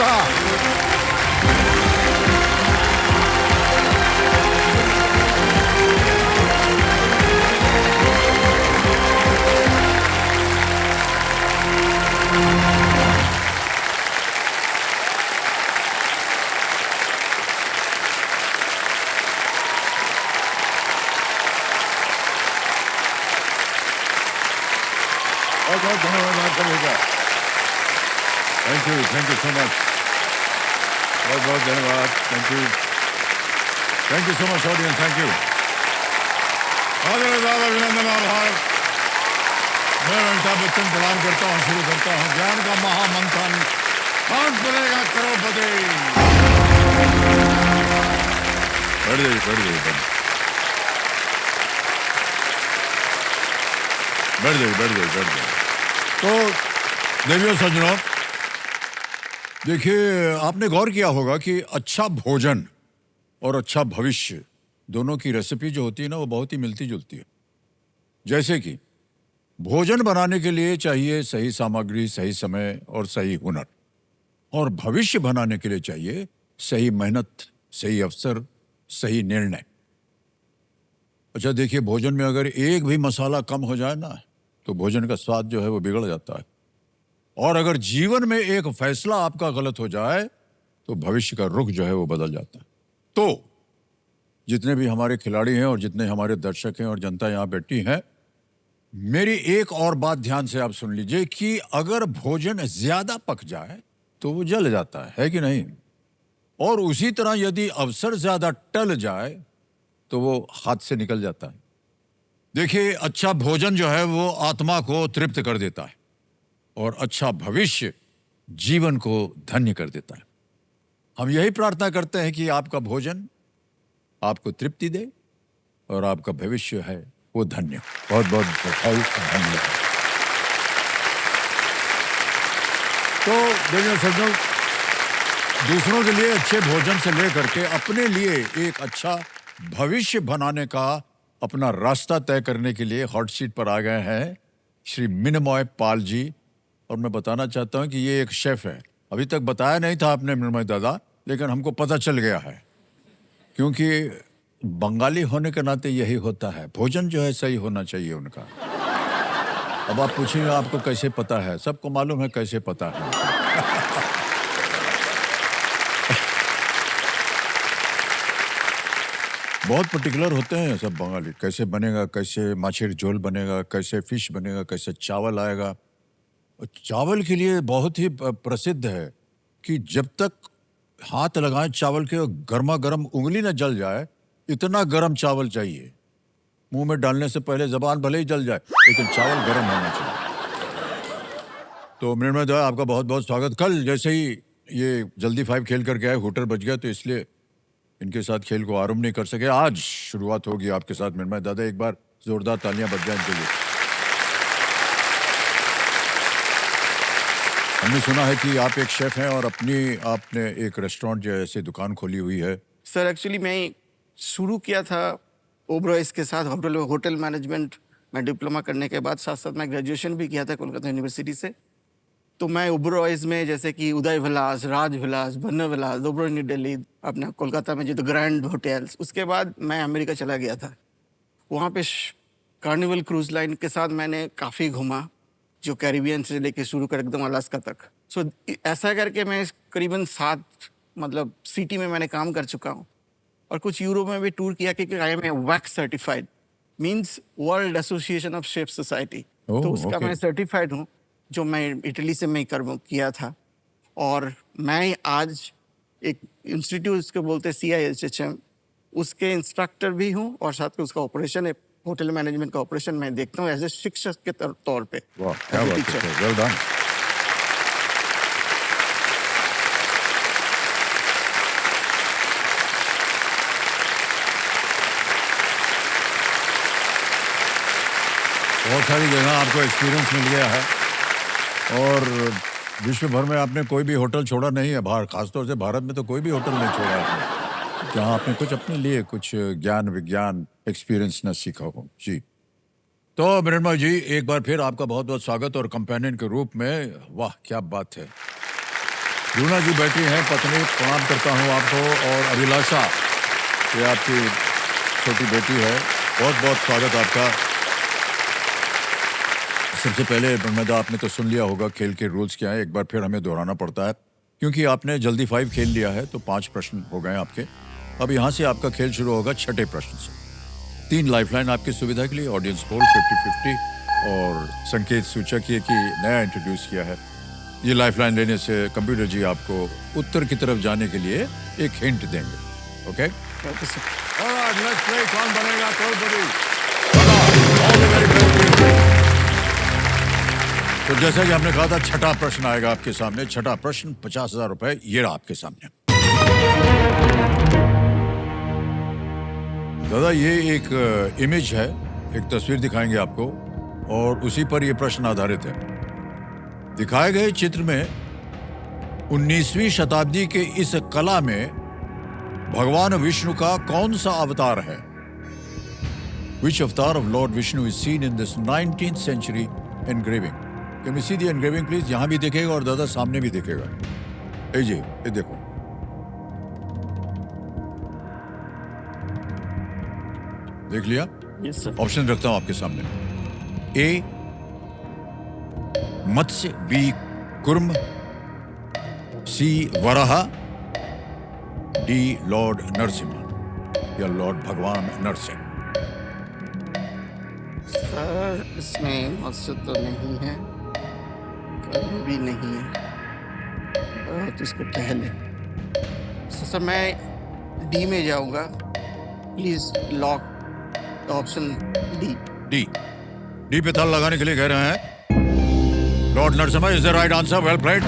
बहुत बहुत धन्यवाद आप सभी का। Thank you so much. बहुत बहुत धन्यवाद। Thank you so much audience. Thank you. अभिनंदन आभार। मैं अमिताभ बच्चन प्रणाम करता हूँ, शुरू करता हूँ ज्ञान का महामंथन। कौन बनेगा करोड़पति? बैठ जाइए। तो देवियों सज्जनों, देखिए आपने गौर किया होगा कि अच्छा भोजन और अच्छा भविष्य दोनों की रेसिपी जो होती है ना, वो बहुत ही मिलती जुलती है। जैसे कि भोजन बनाने के लिए चाहिए सही सामग्री, सही समय और सही हुनर, और भविष्य बनाने के लिए चाहिए सही मेहनत, सही अवसर, सही निर्णय। अच्छा देखिए, भोजन में अगर एक भी मसाला कम हो जाए ना, तो भोजन का स्वाद जो है वो बिगड़ जाता है। और अगर जीवन में एक फैसला आपका गलत हो जाए, तो भविष्य का रुख जो है वो बदल जाता है। तो जितने भी हमारे खिलाड़ी हैं और जितने हमारे दर्शक हैं और जनता यहाँ बैठी है, मेरी एक और बात ध्यान से आप सुन लीजिए कि अगर भोजन ज्यादा पक जाए तो वो जल जाता है कि नहीं? और उसी तरह यदि अवसर ज्यादा टल जाए तो वो हाथ से निकल जाता है। देखिए, अच्छा भोजन जो है वो आत्मा को तृप्त कर देता है, और अच्छा भविष्य जीवन को धन्य कर देता है। हम यही प्रार्थना करते हैं कि आपका भोजन आपको तृप्ति दे और आपका भविष्य है वो धन्य। बहुत बहुत धन्यवाद। तो देखिए सज्जनों, दूसरों के लिए अच्छे भोजन से लेकर के अपने लिए एक अच्छा भविष्य बनाने का अपना रास्ता तय करने के लिए हॉट सीट पर आ गए हैं श्री मिनमय पाल जी। और मैं बताना चाहता हूं कि ये एक शेफ है। अभी तक बताया नहीं था आपने मिनमय दादा, लेकिन हमको पता चल गया है, क्योंकि बंगाली होने के नाते यही होता है, भोजन जो है सही होना चाहिए उनका। अब आप पूछिए आपको कैसे पता है? सबको मालूम है कैसे पता है। बहुत पर्टिकुलर होते हैं सब बंगाली, कैसे बनेगा, कैसे माछेर झोल बनेगा, कैसे फिश बनेगा, कैसे चावल आएगा। चावल के लिए बहुत ही प्रसिद्ध है कि जब तक हाथ लगाएं चावल के, गर्मा गर्म उंगली न जल जाए, इतना गर्म चावल चाहिए। मुंह में डालने से पहले जबान भले ही जल जाए, लेकिन चावल गर्म होना चाहिए। तो मृण्मय दा, आपका बहुत बहुत स्वागत। कल जैसे ही ये जल्दी 5 खेल करके आए, हुटर बच गया, तो इसलिए इनके साथ खेल को आरंभ नहीं कर सके। आज शुरुआत होगी आपके साथ मृण्मय दादा। एक बार जोरदार तालियां बज जाएं इनके लिए। हमने सुना है कि आप एक शेफ हैं और आपने एक रेस्टोरेंट जैसे दुकान खोली हुई है। सर एक्चुअली मैं शुरू किया था ओबरॉयज के साथ होटल मैनेजमेंट में डिप्लोमा करने के बाद, साथ साथ मैं ग्रेजुएशन भी किया था कोलकाता यूनिवर्सिटी से। तो मैं ओबरॉयज में जैसे कि उदय विलास, राज विलास, बन्ना विलास, ओबरॉय न्यू दिल्ली, अपना कोलकाता में जो द ग्रैंड होटल्स, उसके बाद मैं अमेरिका चला गया था। वहाँ पे कार्निवल क्रूज लाइन के साथ मैंने काफ़ी घूमा, जो कैरिबियन से लेके शुरू कर एकदम अलास्का तक। सो ऐसा करके मैं करीबन 7 मतलब सिटी में मैंने काम कर चुका हूँ, और कुछ यूरोप में भी टूर किया, क्योंकि आई एम ए वैक्स certified, means world association of chef society. तो उसका मैं सर्टिफाइड हूँ, जो मैं इटली से मैं किया था। और मैं आज एक इंस्टीट्यूट उसको बोलते हैं CIHHM, उसके इंस्ट्रक्टर भी हूँ, और साथ में उसका ऑपरेशन है, होटल मैनेजमेंट का ऑपरेशन मैं देखता हूँ एज ए शिक्षक के तौर पे। वाह, क्या बात है, वेल डन। बहुत सारी जगह आपको एक्सपीरियंस मिल गया है, और विश्व भर में आपने कोई भी होटल छोड़ा नहीं है। बाहर, खासतौर से भारत में तो कोई भी होटल नहीं छोड़ा आपने, जहाँ आपने कुछ अपने लिए कुछ ज्ञान विज्ञान एक्सपीरियंस न सीखा हो। जी, तो मृण्मय जी, एक बार फिर आपका बहुत बहुत स्वागत, और कंपेनियन के रूप में। वाह क्या बात है। रूना जी बैठी हैं, पत्नी, प्रणाम करता हूँ आपको। और अभिलाषा, ये आपकी छोटी बेटी है, बहुत बहुत स्वागत आपका। सबसे पहले नर्मदा, आपने तो सुन लिया होगा खेल के रूल्स क्या है, एक बार फिर हमें दोहराना पड़ता है क्योंकि आपने जल्दी 5 खेल लिया है, तो 5 प्रश्न हो गए आपके। अब यहाँ से आपका खेल शुरू होगा छठे प्रश्न से। 3 लाइफलाइन आपकी सुविधा के लिए, ऑडियंस पोल 50-50 और संकेत सूचक ये कि नया इंट्रोड्यूस किया है। ये लाइफलाइन लेने से कंप्यूटर जी आपको उत्तर की तरफ जाने के लिए एक हिंट देंगे। Okay, okay sir. Alright, let's play. Kaun Banega Crorepati? All the very best. तो जैसा कि हमने कहा था, छठा प्रश्न आएगा आपके सामने। छठा प्रश्न, 50,000 रुपए ये रहा आपके सामने। दादा, ये एक इमेज है, एक तस्वीर दिखाएंगे आपको और उसी पर यह प्रश्न आधारित है। दिखाए गए चित्र में 19वीं शताब्दी के इस कला में भगवान विष्णु का कौन सा अवतार है? Which avatar of Lord Vishnu is seen in this 19th century engraving? Can we see the engraving please? यहां भी दिखेगा और दादा सामने भी दिखेगा। ए जी, ये देखो, देख लिया? Yes sir. ऑप्शन रखता हूं आपके सामने। ए मत्स्य, बी कुर्म, सी वराह, डी लॉर्ड नरसिम्हा या लॉर्ड भगवान नरसिंह। सर इसमें मत्स्य तो नहीं है, कर्म भी नहीं है, तो इसको पहले सर मैं डी में जाऊंगा। Please lock option D. D पे ताला लगाने के लिए कह रहे हैं Lord Narasimha. Is the right answer? Well played.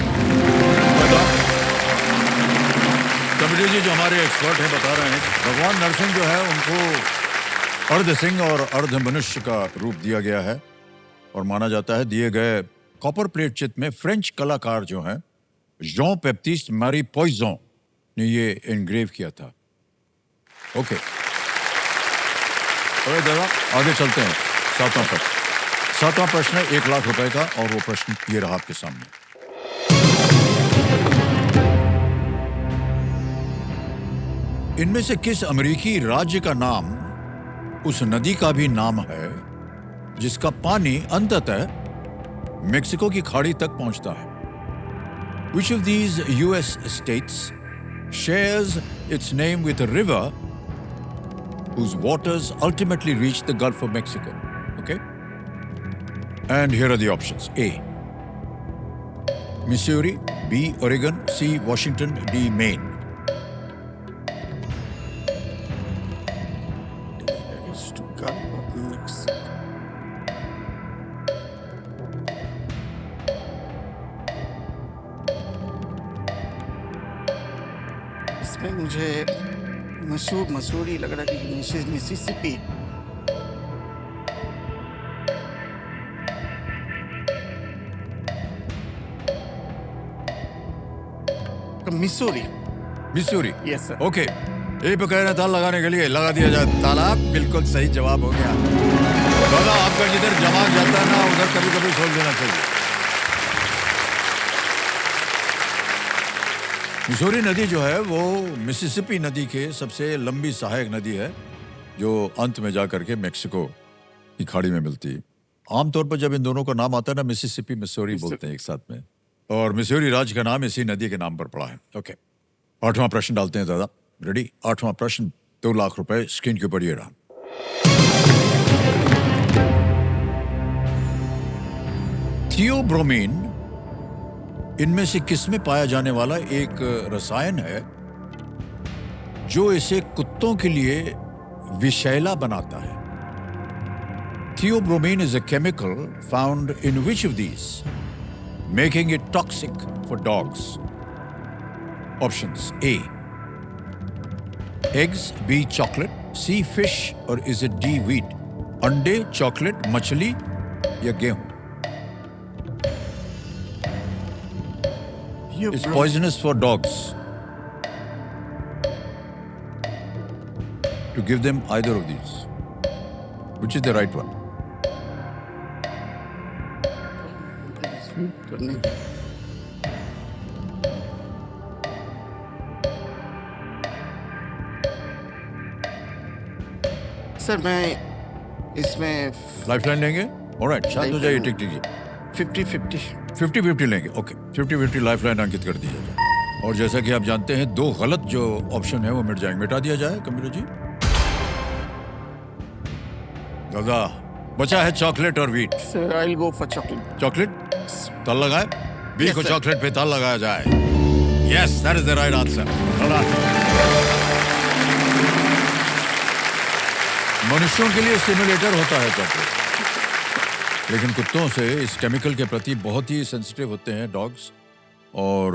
Committee ji जो हमारे एक्सपर्ट हैं बता रहे हैं कि भगवान नरसिंह जो है उनको अर्ध सिंह और अर्ध मनुष्य का रूप दिया गया है और माना जाता है दिए गए कॉपर प्लेट चित्र में फ्रेंच कलाकार जो हैं जॉन बैप्टिस्ट मैरी पॉइजन ने ये एनग्रेव किया था। ओके, अरे दादा आगे चलते हैं। सातवां प्रश्न है 1 लाख रुपए का और वो प्रश्न ये रहा आपके सामने। इनमें से किस अमेरिकी राज्य का नाम उस नदी का भी नाम है जिसका पानी अंततः मेक्सिको की खाड़ी तक पहुंचता है? Which of these US states shares its name with a river whose waters ultimately reach the Gulf of Mexico? Okay? And here are the options. A, Missouri, B, Oregon, C, Washington, D, Maine. इसमें मुझे मसूरी लग रहा है कि Mississippi. Missouri. Yes sir. Okay, यही पे कह रहे हैं ताला लगाने के लिए लगा दिया जाए ताला। बिल्कुल सही जवाब हो गया। दादा आपका जिधर जमा जाता है ना उधर कभी कभी खोल देना चाहिए। मिसूरी नदी जो है वो मिसिसिपी नदी के सबसे लंबी सहायक नदी है जो अंत में जाकर के मेक्सिको की खाड़ी में मिलती है। आमतौर पर जब इन दोनों का नाम आता है ना, मिसिसिपी मिसूरी बोलते हैं एक साथ में, और मिसूरी राज्य का नाम इसी नदी के नाम पर पड़ा है। ओके, 8वां प्रश्न डालते हैं दादा। रेडी? 8वां प्रश्न, 2 लाख रुपए स्क्रीन के ऊपर ये रहा। थियोब्रोमीन इनमें से किसमें पाया जाने वाला एक रसायन है जो इसे कुत्तों के लिए विषैला बनाता है? Theobromine is a chemical found in which of these, making it toxic for dogs? Options: A, eggs, B, chocolate, C, fish, or is it D, wheat? अंडे, चॉकलेट, मछली या गेहूं? It's poisonous for dogs. To give them either of these. Which is the right one? Sir मैं इसमें lifeline लेंगे? Alright, शांत हो जाइए, टिक टिक 50-50 50-50 लेंगे। ओके, 50-50 लाइफलाइन अंकित कर दिया जाए। और जैसा कि आप जानते हैं, दो गलत जो ऑप्शन है वो मिट जाएंगे। मिटा दिया जाए कंप्यूटर जी। दादा, बचा है चॉकलेट और wheat. Sir I will go for chocolate. Chocolate ताल लगाए, बी Yes, को sir. चॉकलेट पे ताल लगाया जाए। Yes, that is the right answer. मनुष्यों के लिए स्टिमुलेटर होता है चॉकलेट, लेकिन कुत्तों से इस केमिकल के प्रति बहुत ही सेंसिटिव होते हैं डॉग्स, और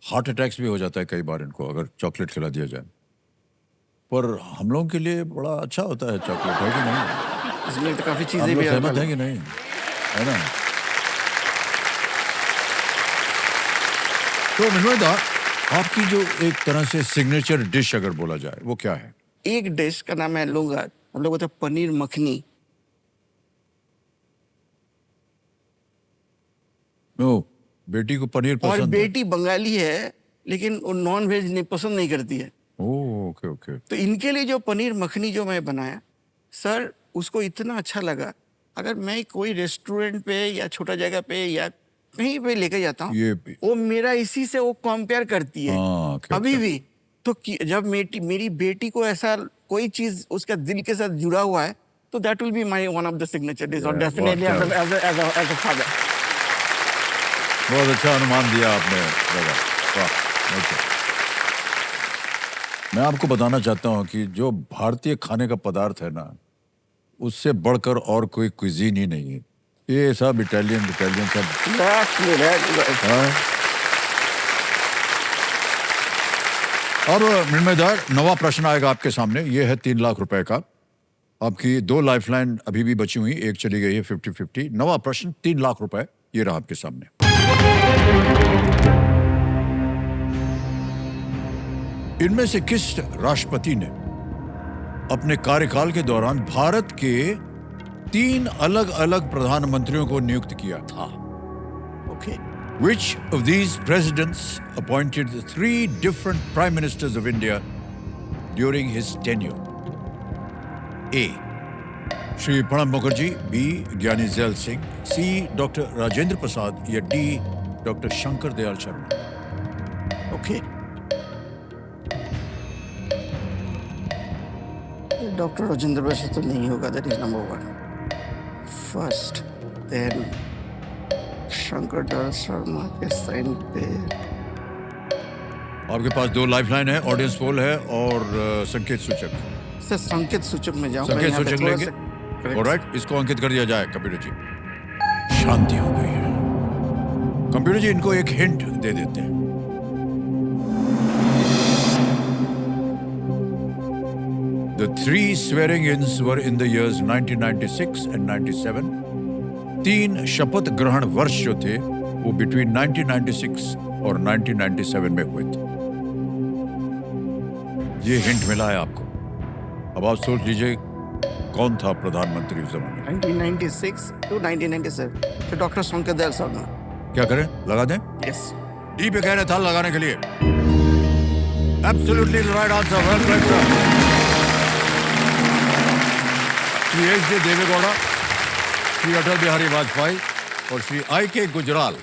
हार्ट अटैक्स भी हो जाता है कई बार इनको अगर चॉकलेट खिला दिया जाए। पर हम लोगों के लिए बड़ा अच्छा होता है चॉकलेट, है कि नहीं? इसमें तो काफी आप चीजें लोग भी सहमत हैं कि नहीं? है ना? तो मिनोद दा, आपकी जो एक तरह से सिग्नेचर डिश अगर बोला जाए वो क्या है? एक डिश का नाम मैं लूंगा, हम लोग होता है पनीर मखनी। ओ, बेटी को पनीर और पसंद है। बेटी बंगाली है लेकिन वो नॉन वेज नहीं पसंद नहीं करती है, ओह, ओके ओके। तो इनके लिए जो पनीर मखनी जो मैं बनाया सर, उसको इतना अच्छा लगा। अगर मैं कोई रेस्टोरेंट पे या छोटा जगह पे या कहीं पे लेके जाता हूँ, ये वो मेरा इसी से वो कंपेयर करती है हाँ, okay, अभी okay. भी। तो जब मेरी बेटी को ऐसा कोई चीज उसका दिल के साथ जुड़ा हुआ है, तो that will be my one of the signature dish, और Yeah, डेफिनेटली बहुत एज अ फादर। बहुत अच्छा अनुमान दिया आपने दादा, वाह। ओके, मैं आपको बताना चाहता हूँ कि जो भारतीय खाने का पदार्थ है ना, उससे बढ़कर और कोई क्विजीन ही नहीं है। ये सब इटालियन सब। हाँ। अब मिर्मेदार, नवा प्रश्न आएगा आपके सामने। ये है 3 लाख रुपए का। आपकी 2 लाइफलाइन अभी भी बची हुई, एक चली गई है 50-50। नवा प्रश्न 3 लाख रुपए, ये रहा आपके सामने। इनमें से किस राष्ट्रपति ने अपने कार्यकाल के दौरान भारत के 3 अलग अलग प्रधानमंत्रियों को नियुक्त किया था? Okay, Which of these presidents appointed 3 different prime ministers of India during his tenure? A. Shri Pranab Mukherjee, B. Gyani Zail Singh, C. Dr. Rajendra Prasad, या D. Dr. Shankar Dayal Sharma? Okay. Doctor Rajendra Prasad तो नहीं होगा, that is number 1 first. Then Shankar Dayal Sharma के sign पे। आपके पास 2 lifeline है, audience poll है और संकेत सूचक। सर संकेत सूचक में जाऊं, संकेत सूचक लेंगे। ऑलराइट, इसको अंकित कर दिया जाए कंप्यूटर जी। शांति हो गई है। कंप्यूटर जी, इनको एक हिंट दे देते हैं। The 3 swearing-ins were in the years 1996 and 97. 3 शपथ ग्रहण वर्ष जो थे वो बिटवीन 1996 और 1997 में हुए थे। ये हिंट मिला है आपको। अब आप सोच लीजिए कौन था प्रधानमंत्री उस जमाने में। 1996 to 1997, तो डॉक्टर शंकर दयाल शर्मा। क्या करें, लगा दें? यस। डी पे कह रहे था लगाने के लिए। Absolutely right answer, well played sir. Shri H D Deve Gowda, Shri Atal Bihari Vajpayee और श्री आई के गुजराल,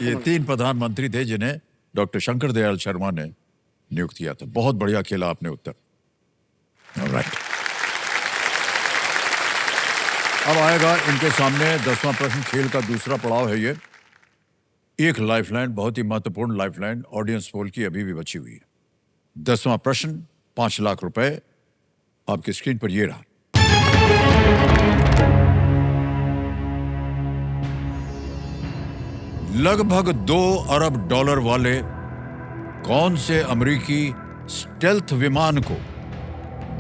ये 3 प्रधानमंत्री थे जिन्हें डॉक्टर शंकर दयाल शर्मा ने नियुक्त किया था। बहुत बढ़िया खेला आपने उत्तर। ऑलराइट, अब आएगा इनके सामने 10वां प्रश्न। खेल का दूसरा पड़ाव है ये। एक लाइफलाइन, बहुत ही महत्वपूर्ण लाइफलाइन, ऑडियंस पोल की अभी भी बची हुई है। 10वां प्रश्न 5 लाख रुपए आपकी स्क्रीन पर ये रहा। लगभग 2 अरब डॉलर वाले कौन से अमेरिकी स्टेल्थ विमान को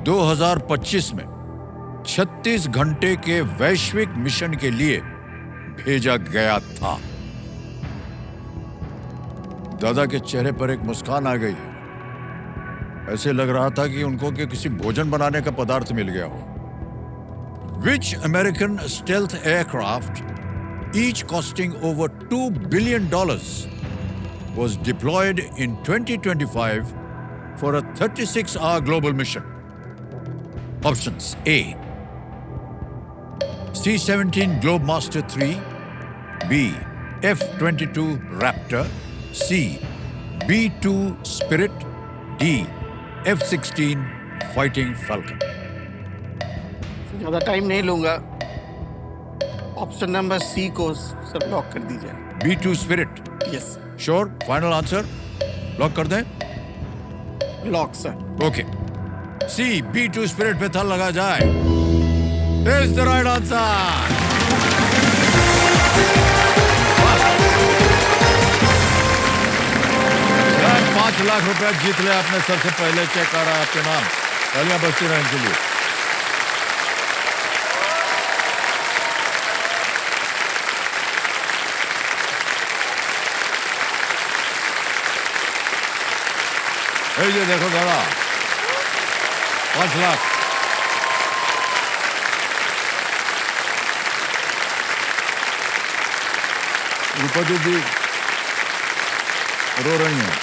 2025 में 36 घंटे के वैश्विक मिशन के लिए भेजा गया था? दादा के चेहरे पर एक मुस्कान आ गई है। ऐसे लग रहा था कि उनको किसी भोजन बनाने का पदार्थ मिल गया हो। Which American stealth aircraft, each costing over $2 billion, was deployed in 2025 for a 36-hour global mission? Options: A, C-17 Globemaster III, B, F-22 Raptor, C, B-2 Spirit, D, F-16 Fighting Falcon. ज़्यादा time नहीं लूंगा, option number C को sir lock कर दीजिए। B-2 Spirit. Yes, sure? Final answer lock कर दें? Lock sir. Okay, सी B-2 Spirit पे थल लगा जाए। Is the right answer. 5 lakh रुपए जीत ले आपने। सबसे पहले चेक आ रहा है आपके नाम। तालियां बजती रहें इनके लिए। ये देखो दादा, 5 लाख। रूपा जी रो रही हैं।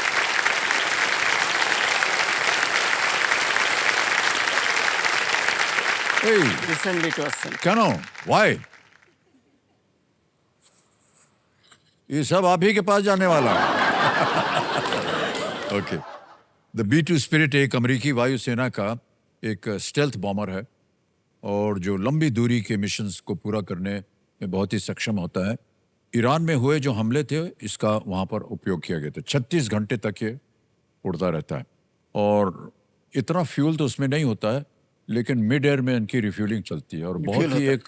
Hey, Listen to us, sir. क्यों? Why? ये सब आप ही के पास जाने वाला है। ओके, द B-2 स्पिरिट एक अमेरिकी वायुसेना का एक स्टेल्थ बॉमर है और जो लंबी दूरी के मिशंस को पूरा करने में बहुत ही सक्षम होता है। ईरान में हुए जो हमले थे इसका वहाँ पर उपयोग किया गया था। 36 घंटे तक ये उड़ता रहता है और इतना फ्यूल तो उसमें नहीं होता है, लेकिन मिड एयर में इनकी रिफ्यूलिंग चलती है और बहुत ही एक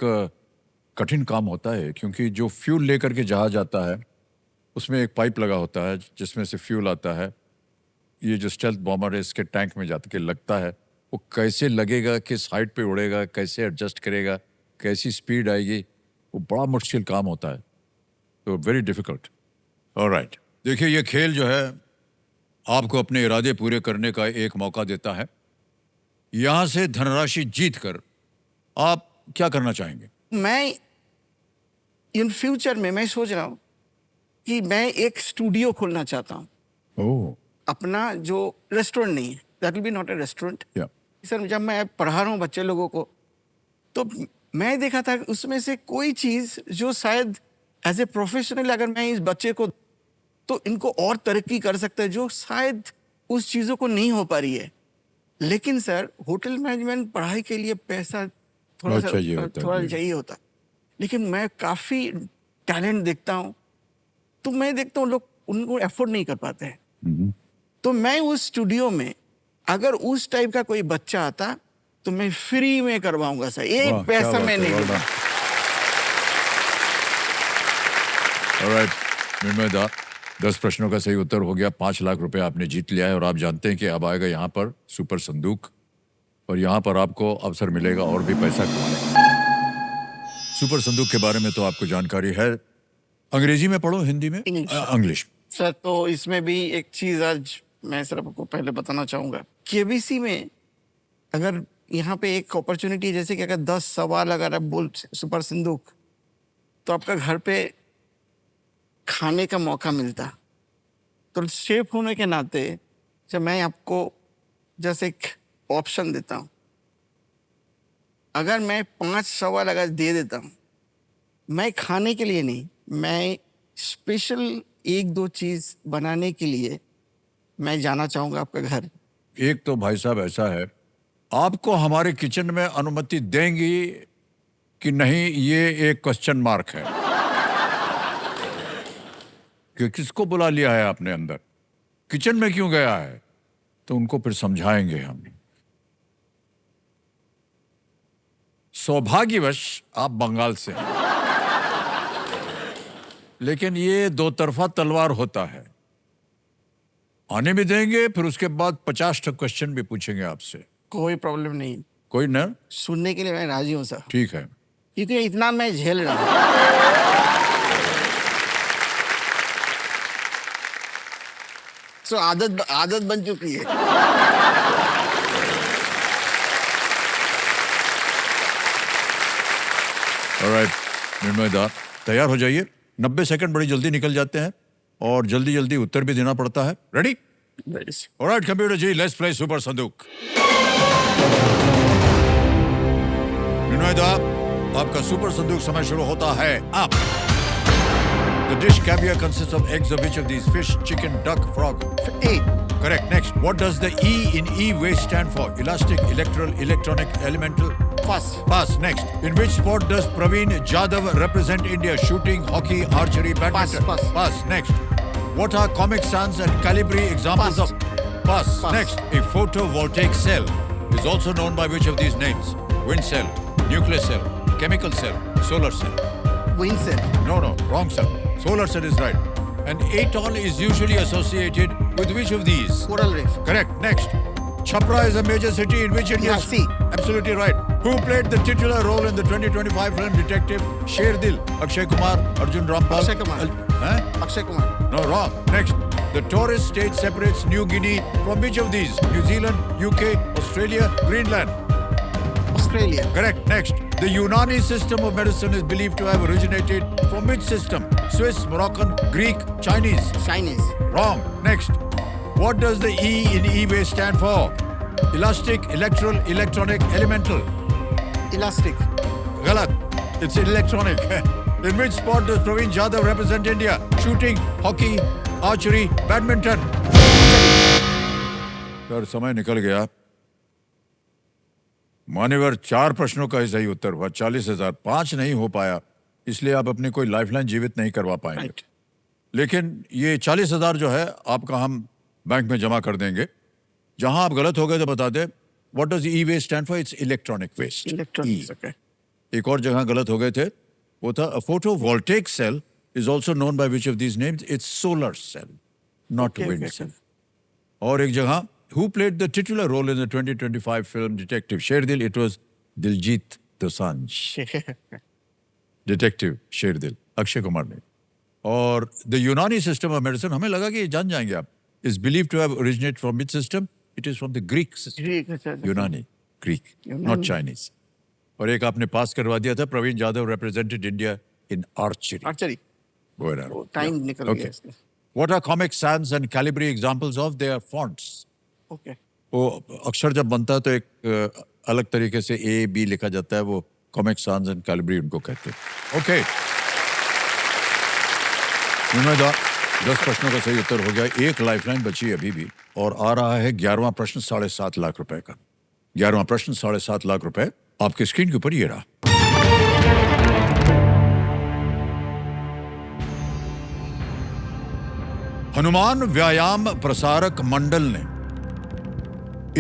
कठिन काम होता है, क्योंकि जो फ्यूल लेकर के जहाज आता है उसमें एक पाइप लगा होता है जिसमें से फ्यूल आता है। ये जो स्टेल्थ बॉमर है इसके टैंक में जाके लगता है। वो कैसे लगेगा, किस हाइट पे उड़ेगा, कैसे एडजस्ट करेगा, कैसी स्पीड आएगी, वो बड़ा मुश्किल काम होता है। तो वेरी डिफिकल्ट। ऑलराइट, देखिए ये खेल जो है आपको अपने इरादे पूरे करने का एक मौका देता है। यहाँ से धनराशि जीत कर आप क्या करना चाहेंगे? मैं इन फ्यूचर में मैं सोच रहा हूँ कि मैं एक स्टूडियो खोलना चाहता हूँ। ओह, अपना जो रेस्टोरेंट नहीं है, that will be not a restaurant. या सर जब मैं पढ़ा रहा हूँ बच्चे लोगों को, तो मैं देखा था कि उसमें से कोई चीज़ जो शायद एज ए प्रोफेशनल अगर मैं इस बच्चे को, तो इनको और तरक्की कर सकता है जो शायद उस चीज़ों को नहीं हो पा रही है। लेकिन सर होटल मैनेजमेंट पढ़ाई के लिए पैसा थोड़ा सा थोड़ा चाहिए होता, लेकिन मैं काफ़ी टैलेंट देखता हूँ, तो मैं देखता हूँ लोग उनको एफोर्ड नहीं कर पाते हैं। तो मैं उस स्टूडियो में अगर उस टाइप का कोई बच्चा आता तो मैं फ्री में करवाऊंगा सर, एक पैसा मैं नहीं दूंगा। ऑलराइट, निर्मय दा, 10 प्रश्नों का सही उत्तर हो गया। 5 लाख रुपए आपने जीत लिया है और आप जानते हैं कि अब आएगा यहाँ पर सुपर संदूक और यहाँ पर आपको अवसर मिलेगा और भी पैसा कमाने का। सुपर संदूक के बारे में तो आपको जानकारी है। अंग्रेजी में पढ़ो, हिंदी में? इंग्लिश। सर तो इसमें भी एक चीज आज मैं सर आपको पहले बताना चाहूंगा। केबीसी में अगर यहाँ पे एक अपॉर्चुनिटी, जैसे कि अगर 10 सवाल अगर आप बोल सुपर संदूक, तो आपका घर पे खाने का मौका मिलता। तो शेफ होने के नाते जब मैं आपको जैसे एक ऑप्शन देता हूँ, अगर मैं 5 सवाल अगर दे देता हूँ, मैं खाने के लिए नहीं, मैं स्पेशल 1-2 चीज़ बनाने के लिए मैं जाना चाहूँगा आपका घर। एक तो भाई साहब ऐसा है, आपको हमारे किचन में अनुमति देंगी कि नहीं, ये एक क्वेश्चन मार्क है कि किसको बुला लिया है आपने अंदर, किचन में क्यों गया है, तो उनको फिर समझाएंगे हम। सौभाग्यवश आप बंगाल से हैं, लेकिन ये 2 तरफा तलवार होता है। आने भी देंगे, फिर उसके बाद 50 क्वेश्चन भी पूछेंगे आपसे। कोई प्रॉब्लम नहीं, कोई ना, सुनने के लिए मैं राजी हूँ सर। ठीक है, क्योंकि इतना मैं झेल रहा हूँ। सो आदत बन चुकी है। ऑलराइट, निर्मय दा, तैयार हो जाइए। 90 सेकंड बड़ी जल्दी निकल जाते हैं और जल्दी जल्दी उत्तर भी देना पड़ता है। Ready? Alright computer ji, let's play super संदूक। विनोय दा, आपका सुपर संदूक समय शुरू होता है अब। The dish caviar consists of eggs of which of these: fish, chicken, duck, frog? A. Correct. Next, what does the E in e-waste stand for? Elastic, electoral, electronic, elemental? Pass. Pass. Next, in which sport does Praveen Jadhav represent India? Shooting, hockey, archery, badminton? Pass. Pass. Next, what are Comic Sans and Calibri examples Pass. of? Pass. Pass. Next, a photovoltaic cell is also known by which of these names? Wind cell, nuclear cell, chemical cell, solar cell? Wind cell. No, wrong cell. Solar cell is right. An atoll is usually associated with which of these? Coral reef. Correct. Next, Chhapra is a major city in which India? Yeah, C. Absolutely right. Who played the titular role in the 2025 film Detective Sher Dil? Akshay Kumar, Arjun Rampal? Akshay Kumar. Huh? Akshay Kumar. No, wrong. Next, the Torres Strait separates New Guinea from which of these? New Zealand, UK, Australia, Greenland? Australia. Correct. Next, the Unani system of medicine is believed to have originated from which system? Swiss, Moroccan, Greek, Chinese? Chinese. Wrong. Next, what does the E in e-waste stand for? Elastic, electoral, electronic, elemental? Elastic. Galat. It's electronic. In which sport does Praveen Jadhav represent India? Shooting, hockey, archery, badminton? Sir समय निकल गया। मान्यवर 4 प्रश्नों का ही सही उत्तर हुआ। 40,000। 5 नहीं हो पाया, इसलिए आप अपनी कोई लाइफलाइन जीवित नहीं करवा पाएंगे। Right. लेकिन ये 40,000 जो है आपका हम बैंक में जमा कर देंगे। जहां आप गलत हो गए तो बता दें। What does E waste stand for? It's electronic waste. Electronics. Okay. एक और जगह गलत हो गए थे, वो था a photovoltaic cell is also known by which of these names? It's solar cell, not Okay, wind okay, cell. और एक जगह, who played the titular role in the 2025 film Detective Sher Dil? It was Diljit Dosanjh. Detective Sher Dil, Akshay Kumar ने। और the Unani system of medicine, हमें लगा कि ये जान जाएंगे आप, is believed to have originated from which system? It is from the Greek system. Greek. अच्छा, अच्छा. Unani, Greek, not Unani. Chinese. और एक आपने पास करवा दिया था, Praveen Jadhav represented India in archery. Archery. Go ahead. वो time निकल Okay. गया इसका. What are Comic Sans and Calibri examples of? They are fonts. Okay. वो अक्षर जब बनता है तो एक अलग तरीके से A, B लिखा जाता है, वो Comic Sans and Calibri उनको कहते हैं। Okay. विनोद दा, 10 प्रश्नों का सही उत्तर हो गया। एक लाइफलाइन बची अभी भी और आ रहा है 11वां प्रश्न 7.5 लाख रुपए का। 11वां प्रश्न 7.5 लाख रुपए आपके स्क्रीन के ऊपर ये रहा। हनुमान व्यायाम प्रसारक मंडल ने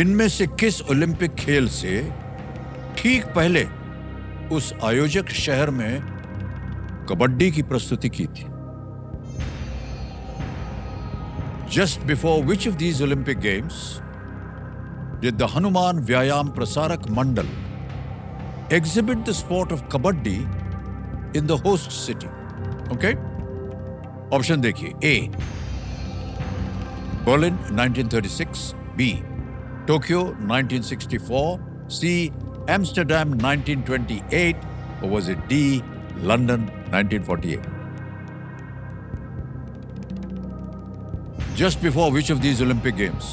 इनमें से किस ओलंपिक खेल से ठीक पहले उस आयोजक शहर में कबड्डी की प्रस्तुति की थी? Just before which of these Olympic Games did the Hanuman Vyayam Prasarak Mandal exhibit the sport of kabaddi in the host city? Okay? Option देखिए। A. Berlin 1936, B. Tokyo 1964, C. Amsterdam 1928, or was it D. London 1948? Just before which of these Olympic Games?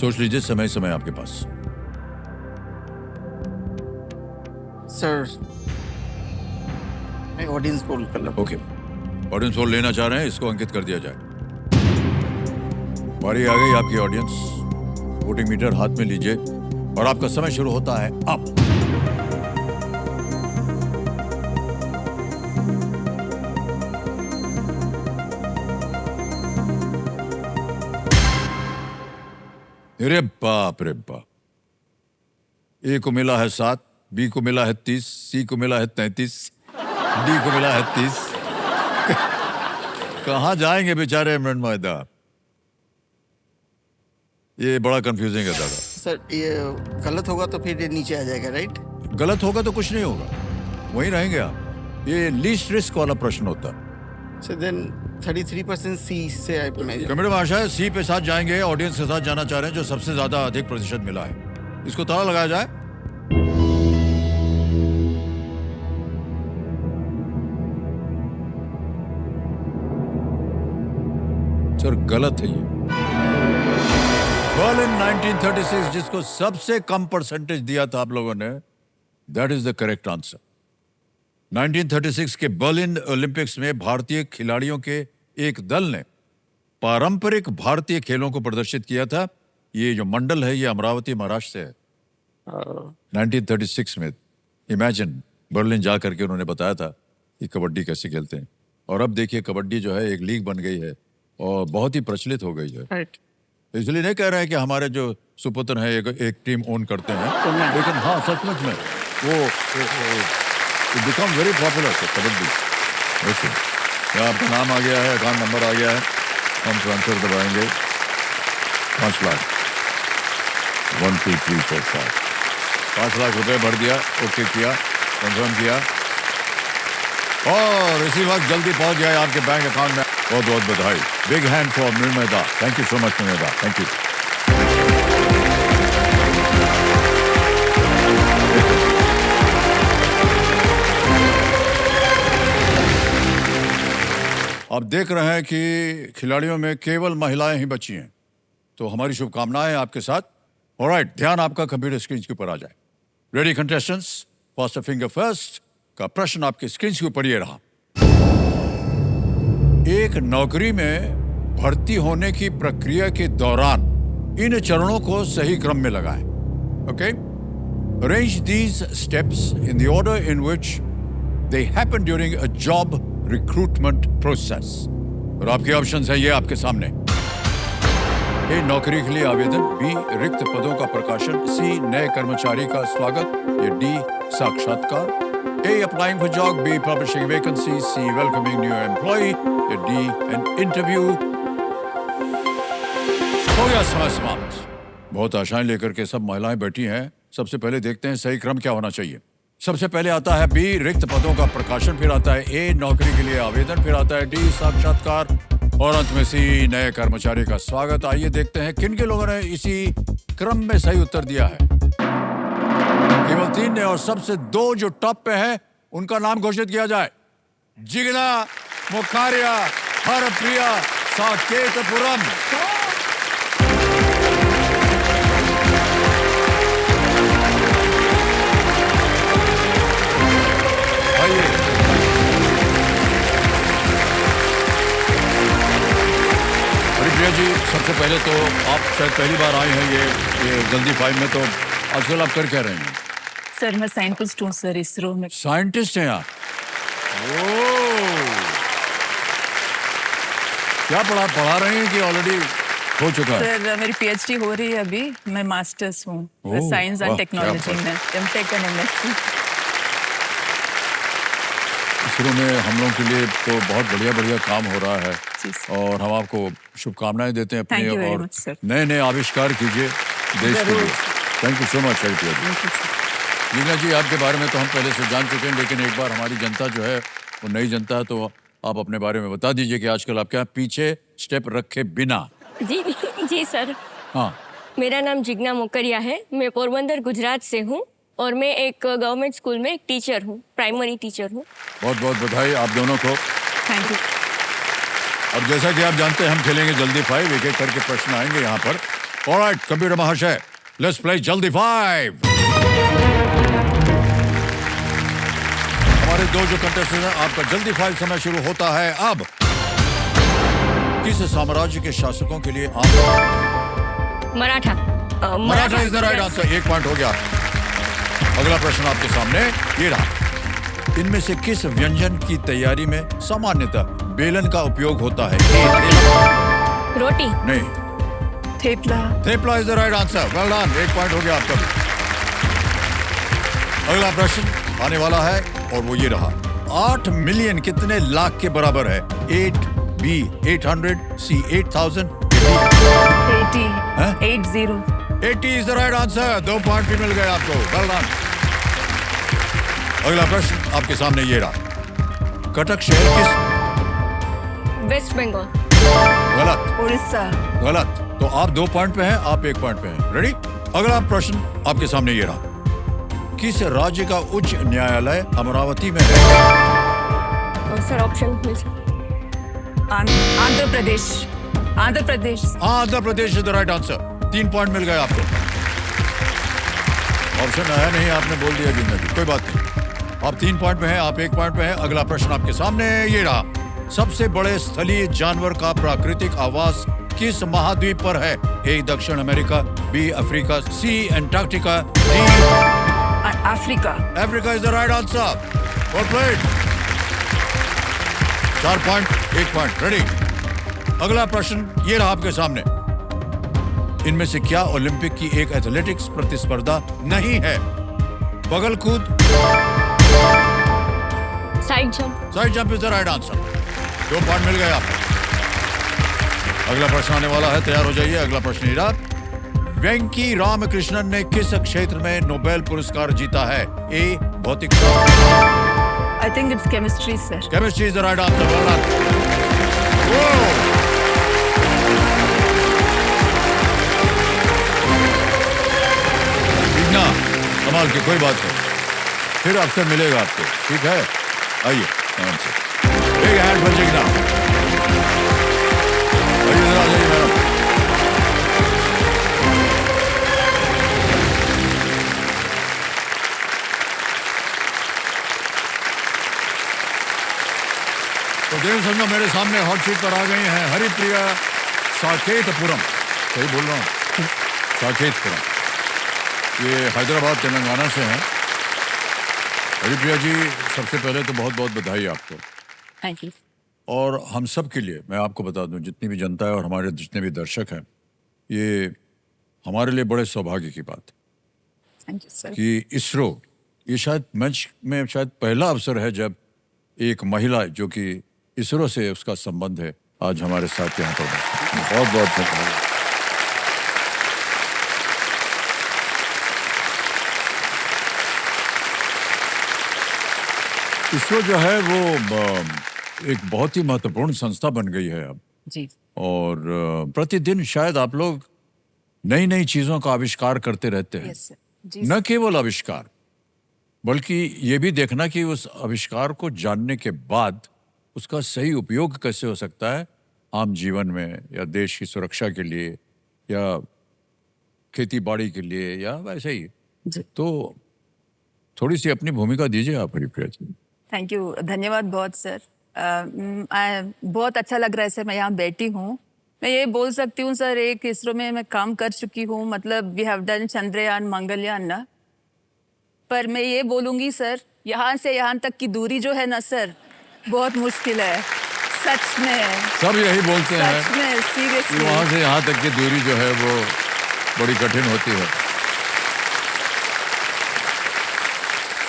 सोच लीजिए, समय आपके पास। Sir, मैं audience poll कर लूं। Okay, audience poll लेना चाह रहे हैं, इसको अंकित कर दिया जाए। बारी आ गई आपकी ऑडियंस। वोटिंग मीटर हाथ में लीजिए और आपका समय शुरू होता है अब। अरे बाप रे बाप। ए को मिला है 7, बी को मिला है 30, सी को मिला है 33, डी को मिला है 30। कहाँ जाएंगे बेचारे मृणमय दा? ये बड़ा कंफ्यूजिंग है दादा। सर, ये गलत होगा तो फिर ये नीचे आ जाएगा, राइट? गलत होगा तो कुछ नहीं होगा, वहीं रहेंगे आप। ये लीस्ट रिस्क वाला प्रश्न होता है। सर, देन 33% सी से कमेटी महाशय सी पे साथ जाएंगे, ऑडियंस के साथ जाना चाह रहे हैं जो सबसे ज्यादा अधिक प्रतिशत मिला है। इसको ताला लगाया जाए। सर गलत है ये। बर्लिन 1936 जिसको सबसे कम परसेंटेज दिया था आप लोगों ने, that is the correct answer. 1936 के बर्लिन ओलंपिक्स में भारतीय खिलाड़ियों के एक दल ने पारंपरिक भारतीय खेलों को प्रदर्शित किया था। ये जो मंडल है ये अमरावती महाराष्ट्र से है। 1936 में इमेजिन बर्लिन जा करके उन्होंने बताया था कि कबड्डी कैसे खेलते हैं, और अब देखिए कबड्डी जो है एक लीग बन गई है और बहुत ही प्रचलित हो गई है। राइट। इसलिए नहीं कह रहे हैं कि हमारे जो सुपुत्र हैं एक टीम ओन करते हैं, लेकिन हाँ सचमुच में वो become very popular kabaddi. Okay, आपका नाम आ गया है, अकाउंट नंबर आ गया है, हम ट्रांसफर दबाएंगे। 5 लाख 1 2 3 4 5 5 लाख रुपए भर दिया, ओके किया, कंफर्म किया, और इसी वक्त जल्दी पहुंच गया आपके बैंक अकाउंट में। बहुत बहुत बधाई। Big hand for Nirmayda. Thank you so much Nirmayda, thank you. आप देख रहे हैं कि खिलाड़ियों में केवल महिलाएं ही बची हैं, तो हमारी शुभकामनाएं आपके साथ। ऑलराइट, ध्यान आपका कंप्यूटर स्क्रीन के ऊपर आ जाए। Ready contestants, fast finger first का प्रश्न आपके स्क्रीन के ऊपर ये रहा। एक नौकरी में भर्ती होने की प्रक्रिया के दौरान इन चरणों को सही क्रम में लगाएं। Okay, arrange these steps in the order in which they happen during a job recruitment process. और आपके ऑप्शंस हैं ये आपके सामने। ए, नौकरी के लिए आवेदन। बी, रिक्त पदों का प्रकाशन। सी, नए कर्मचारी का स्वागत। या डी, साक्षात्कार। A, applying for job. B, publishing vacancy. C, welcoming new employee. या D, an interview. हो गया समय समाप्त। बहुत आशाएं लेकर के सब महिलाएं बैठी हैं। सबसे पहले देखते हैं सही क्रम क्या होना चाहिए। सबसे पहले आता है बी, रिक्त पदों का प्रकाशन, फिर आता है ए, नौकरी के लिए आवेदन, फिर आता है डी, साक्षात्कार, और अंत में सी, नए कर्मचारी का स्वागत। आइए देखते हैं किन के लोगों ने इसी क्रम में सही उत्तर दिया है। केवल 3 ने, और सबसे 2 जो टॉप पे है उनका नाम घोषित किया जाए। जिगना मुखारिया, हरप्रिया, साकेतपुरम। आइए, हरप्रिया जी, सबसे पहले तो आप शायद पहली बार आए हैं ये जल्दी 5 में, तो आजकल आप कर क्या रहे हैं? सर मैं साइंटिस्ट हूँ सर, इसरो में। साइंटिस्ट हैं आप? ओह, क्या पढ़ा रहे हैं कि ऑलरेडी हो चुका है? सर मेरी पीएचडी हो रही है अभी, मैं मास्टर्स हूँ ओह, साइंस वाह, एंड क्या टेक्नोलॉजी बात। में, एमटेक एंड एमएससी। इसरो में हम लोगों के लिए तो बहुत बढ़िया काम हो रहा है, जी सर। और हम आपको शुभकामनाएं देते हैं Thank you अपने, very और much, sir. नए नए आविष्कार कीजिए देश के जरूर। लिए। Thank you so much Haripriya ji. Meena ji, आपके बारे में तो हम पहले से जान चुके हैं, लेकिन एक बार हमारी जनता जो है वो नई जनता है, तो आप अपने बारे में बता दीजिए कि आजकल आप क्या पीछे स्टेप रखे बिना। जी जी सर, हाँ, मेरा नाम जिग्ना मोकरिया है। मैं पोरबंदर गुजरात से हूँ और मैं एक गवर्नमेंट स्कूल में एक टीचर हूँ, प्राइमरी टीचर हूँ। बहुत बहुत बधाई आप दोनों को। Thank you. और जैसा कि आप जानते हैं हम खेलेंगे जल्दी 5, एक एक करके प्रश्न आएंगे यहाँ पर। ऑलराइट कंप्यूटर महाशय, लेट्स प्ले जल्दी 5। हमारे 2 जो कंटेस्टेंट हैं, आपका जल्दी 5 समय शुरू होता है अब। किस साम्राज्य के शासकों के लिए आम Maratha. Maratha is the right answer. 1 point हो गया। अगला प्रश्न आपके सामने ये रहा। इनमें से किस व्यंजन की तैयारी में सामान्यतः बेलन का उपयोग होता है? रोटी। नहीं, thepla. Thepla is the right answer. Well done, 1 point हो गया आपका भी। अगला प्रश्न आने वाला है और वो ये रहा। 8 मिलियन कितने लाख के बराबर है? 8, B 800, C 8000, 80। हाँ? 80। 80 is the right answer. 2 point भी मिल गए आपको। Well done. अगला प्रश्न आपके सामने ये रहा। कटक शहर किस? वेस्ट बंगाल। गलत। उड़ीसा। गलत। तो आप 2 पॉइंट पे हैं, आप 1 पॉइंट पे हैं। रेडी? अगला प्रश्न आपके सामने ये रहा। किस राज्य का उच्च न्यायालय अमरावती में है? और sir option please. Andhra Pradesh. Andhra Pradesh. Andhra Pradesh is the right answer. 3 point मिल गए आपको। ऑप्शन आया नहीं, आपने बोल दिया जिंदगी, कोई बात नहीं। आप 3 पॉइंट में हैं, आप 1 पॉइंट में हैं। अगला प्रश्न आपके सामने ये रहा। सबसे बड़े स्थलीय जानवर का प्राकृतिक आवास किस महाद्वीप पर है? ए दक्षिण America, B Africa, C Antarctica, D Africa. Africa is the right answer. Well played. 4 point 1 point. Ready. अगला प्रश्न ये रहा आपके सामने। इनमें से क्या ओलंपिक की एक एथलेटिक्स प्रतिस्पर्धा नहीं है? बगल कूद, side jump. Side jump is the right answer. 2 point मिल गए आपको। अगला प्रश्न आने वाला है, तैयार हो जाइए। अगला प्रश्न ये रहा। वेंकी रामकृष्णन ने किस क्षेत्र में नोबेल पुरस्कार जीता है? ए भौतिक शास्त्र, आई think it's chemistry sir. Chemistry is the right answer. Well done. ना कमाल की कोई बात नहीं, फिर अवसर मिलेगा आपको, ठीक है? आइए आराम से। Big hand for Jigna. आइए जरा, आइए मैडम। तो देव संगम मेरे सामने हॉट सीट पर आ गई हैं हरिप्रिया साकेतपुरम। सही बोल रहा हूँ? साकेतपुरम। ये हैदराबाद तेलंगाना से हैं। हरिप्रिया जी, सबसे पहले तो बहुत बहुत बधाई आपको। Thank you. और हम सब के लिए मैं आपको बता दूं, जितनी भी जनता है और हमारे जितने भी दर्शक हैं, ये हमारे लिए बड़े सौभाग्य की बात है थैंक यू सर। कि इसरो, ये शायद मंच में शायद पहला अवसर है जब एक महिला जो कि इसरो से उसका संबंध है, आज हमारे साथ यहाँ पर बहुत बहुत धन्यवाद। इसरो जो है वो एक बहुत ही महत्वपूर्ण संस्था बन गई है अब। जी। और प्रतिदिन शायद आप लोग नई नई चीजों का आविष्कार करते रहते हैं। Yes sir. जी न केवल आविष्कार, बल्कि ये भी देखना कि उस आविष्कार को जानने के बाद उसका सही उपयोग कैसे हो सकता है आम जीवन में, या देश की सुरक्षा के लिए, या खेती बाड़ी के लिए, या वैसे ही। जी। तो थोड़ी सी अपनी भूमिका दीजिए आप हरिप्रिया जी। थैंक यू, धन्यवाद बहुत सर। बहुत अच्छा लग रहा है सर, मैं यहाँ बैठी हूँ। मैं ये बोल सकती हूँ सर, एक इसरो में मैं काम कर चुकी हूँ, मतलब we have done Chandrayaan, Mangalyaan ना। पर मैं ये बोलूँगी सर, यहाँ से यहाँ तक की दूरी जो है ना सर, बहुत मुश्किल है सच में। सब यही बोलते हैं सच में, कि सीरियसली। वहाँ से यहाँ तक की दूरी जो है वो बड़ी कठिन होती है।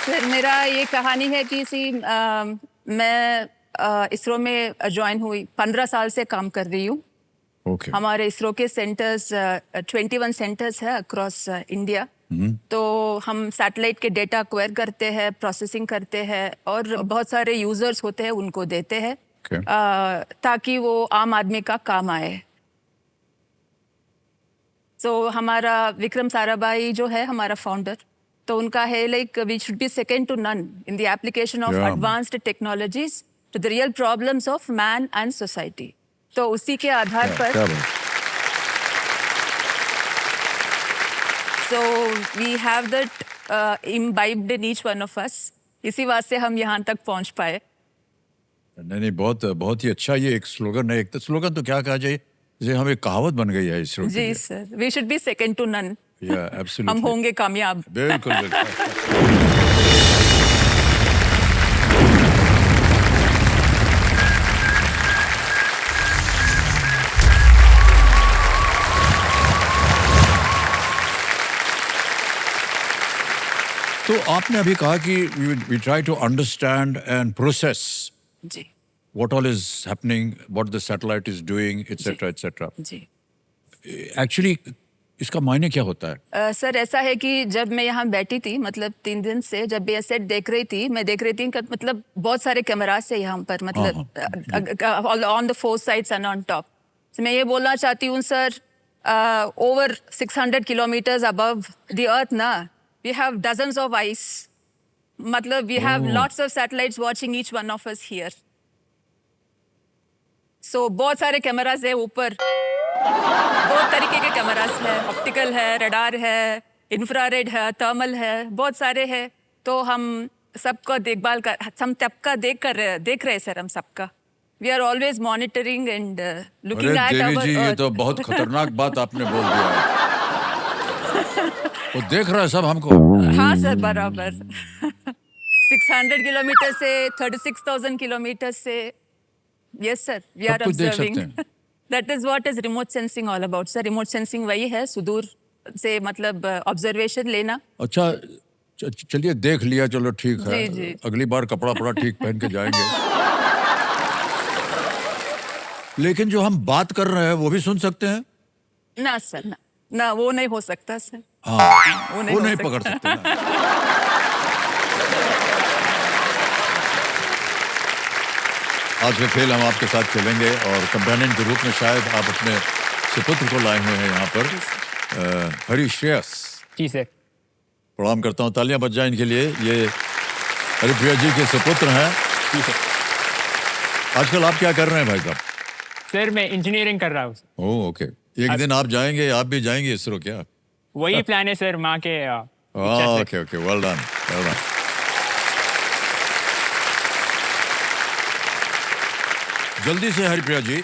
सर मेरा ये कहानी है कि मैं इसरो में ज्वाइन हुई, 15 साल से काम कर रही हूँ। ओके। हमारे इसरो के सेंटर्स 21 सेंटर्स है अक्रॉस इंडिया। तो हम सैटेलाइट के डेटा एक्वायर करते हैं, प्रोसेसिंग करते हैं, और बहुत सारे यूजर्स होते हैं उनको देते हैं Okay. ताकि वो आम आदमी का काम आए। तो हमारा विक्रम साराभाई जो है हमारा फाउंडर, तो उनका है like we should be second to none in the application of Yeah. Advanced technologies to the real problems of man and society. तो उसी के आधार पर क्या बात। So we have that imbibed in each one of us. इसी वास्ते हम यहाँ तक पहुँच पाए। नहीं, बहुत बहुत ही अच्छा। ये एक स्लोगन है, एक तो स्लोगन तो क्या कहा जाए, जैसे हम एक कहावत बन गई है इसरो के जी लिए। Sir, we should be second to none. Yeah, absolutely. हम होंगे कामयाब। बिल्कुल बिल्कुल। तो आपने अभी कहा कि we try to understand and process ji what all is happening, what the satellite is doing, etc. etc. Ji. Actually, इसका मायने क्या होता है? सर ऐसा है कि जब मैं यहाँ बैठी थी, मतलब 3 दिन से जब ये सेट देख रही थी, मैं देख रही थी कि मतलब बहुत सारे कैमरास है यहाँ पर, मतलब on the 4 sides and on top. मैं ये बोलना चाहती हूँ sir, over 600 kilometres above the earth ना, we have dozens of eyes, मतलब we have lots of satellites watching each one of us here. So बहुत सारे कैमरास है ऊपर दो तरीके के कैमरास है, ऑप्टिकल है, रडार है, इंफ्रारेड है, थर्मल है, बहुत सारे हैं। तो हम सबका देखभाल कर, हम सबका देख रहे हैं सर, हम सबका। We are always monitoring and looking अरे एट देवी आवर जी, ये तो बहुत खतरनाक बात आपने बोल दिया है। वो देख रहा है सब हमको। हाँ सर, बराबर। 600 किलोमीटर से 36,000 किलोमीटर से, यस सर, वी आर सब कुछ देख सकते ऑब्जर्विंग। हैं। That is what is remote sensing all about sir. Remote sensing वही है, सुदूर से मतलब ऑब्जर्वेशन लेना। अच्छा, चलिए देख लिया, चलो ठीक है। जी, जी। अगली बार कपड़ा पड़ा ठीक पहन के जाएंगे। लेकिन जो हम बात कर रहे हैं वो भी सुन सकते हैं? ना सर, ना ना, वो नहीं हो सकता सर। हाँ, वो वो हो नहीं सकता। पकड़ सकते ना। आज का खेल हम आपके साथ खेलेंगे और कंपेनियन के रूप में शायद आप अपने सुपुत्र को लाए हुए हैं यहाँ पर, हरी श्रेयस। जी सर। प्रणाम करता हूँ, तालियां बज जाएं इनके लिए। ये हरिप्रिया जी के सुपुत्र हैं। जी सर। आजकल आप क्या कर रहे हैं भाई साहब? सर मैं इंजीनियरिंग कर रहा हूँ। ओह ओके, एक दिन आप जाएंगे, आप भी जाएंगे इसरो क्या? वही प्लान है सर, माँ के इच्छा से। Okay okay, well done, well done. जल्दी से हरिप्रिया जी,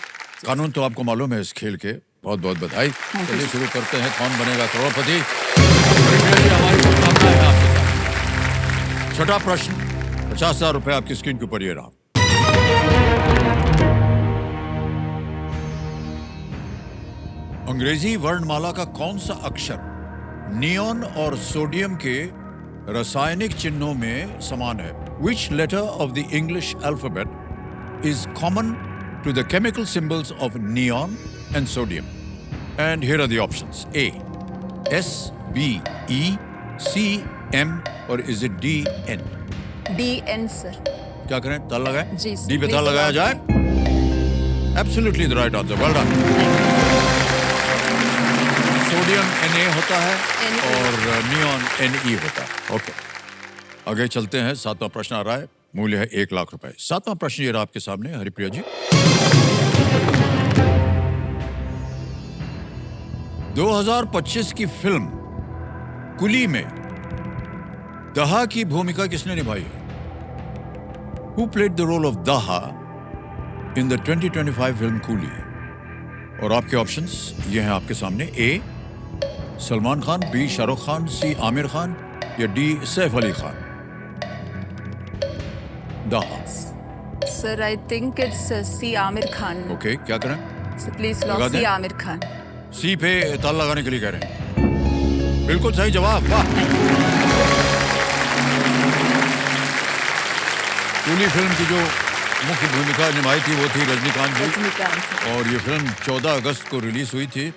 कानून तो आपको मालूम है इस खेल के, बहुत बहुत बधाई। चलिए शुरू करते हैं, कौन बनेगा करोड़पति। हरिप्रिया जी, हमारी शुभकामनाएं हैं आपके साथ। छठा प्रश्न, 50,000 रुपए आपकी स्क्रीन के ऊपर ये रहा। अंग्रेजी वर्णमाला का कौन सा अक्षर नियॉन और सोडियम के रासायनिक चिन्हों में समान है? Which letter of the English alphabet is common to the chemical symbols of neon and sodium? And here are the options: A, S, B, E, C, M, or is it D, N? DN sir. क्या करें, ताल लगाएं? जी sir, D पे ताल please लगाया लगा जाए। Absolutely the right answer. Well done. Sodium Na होता है Ne. और नियॉन Ne होता है। ओके, आगे चलते हैं। सातवां प्रश्न आ रहा है, मूल्य है 1,00,000 रुपए। सातवां प्रश्न ये रहा आपके सामने हरिप्रिया जी। 2025 की फिल्म कुली में दहा की भूमिका किसने निभाई है? Who played the role of Daha in the 2025 film Coolie? और आपके ऑप्शंस ये हैं आपके सामने: A Salman Khan, B Shahrukh Khan, C Aamir Khan, या D Saif Ali Khan. Daha. Sir, I think it's C Aamir Khan. Okay, क्या करें? प्लीज लगा लॉक दें? सी आमिर खान। सी पे ताला लगाने के लिए कह रहे हैं। बिल्कुल सही जवाब, वाह। कूली फिल्म की जो मुख्य भूमिका निभाई थी वो थी रजनीकांत जी, रजनीकांत। और ये फिल्म 14 अगस्त को रिलीज हुई थी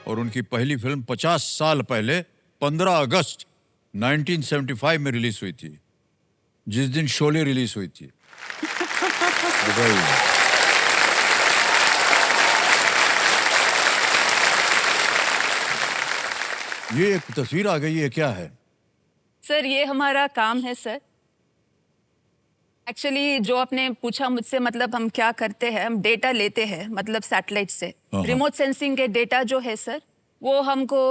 और उनकी पहली फिल्म 50 साल पहले 15 अगस्त 1975 में रिलीज हुई थी, जिस दिन शोले रिलीज हुई थी। ये एक तस्वीर आ गई है, क्या है? सर, ये हमारा काम है सर। एक्चुअली जो आपने पूछा मुझसे, मतलब हम क्या करते हैं, हम डेटा लेते हैं, मतलब सैटेलाइट से। रिमोट सेंसिंग के डेटा जो है सर, वो हमको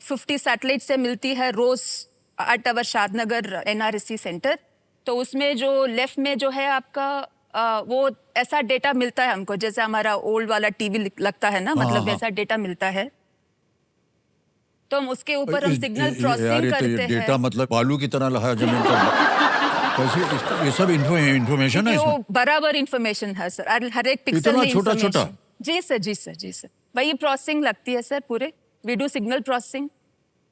50 सैटेलाइट से मिलती है रोज at our Shadnagar NRSC centre. तो उसमें जो लेफ्ट में जो है आपका वो ऐसा डेटा मिलता है हमको, जैसे हमारा ओल्ड वाला टीवी लगता है ना, मतलब वैसा डेटा मिलता है। तो हम उसके ऊपर हम सिग्नल प्रोसेसिंग करते हैं। डेटा मतलब बालू की तरह लगा जमीन पर। कैसे ये सब इंफॉर्मेशन है इसमें? बराबर इंफॉर्मेशन है सर, हर एक पिक्सल इतना में छोटा information। छोटा? जी सर, जी सर, जी सर। वही प्रोसेसिंग लगती है सर पूरे। वी डू सिग्नल प्रोसेसिंग,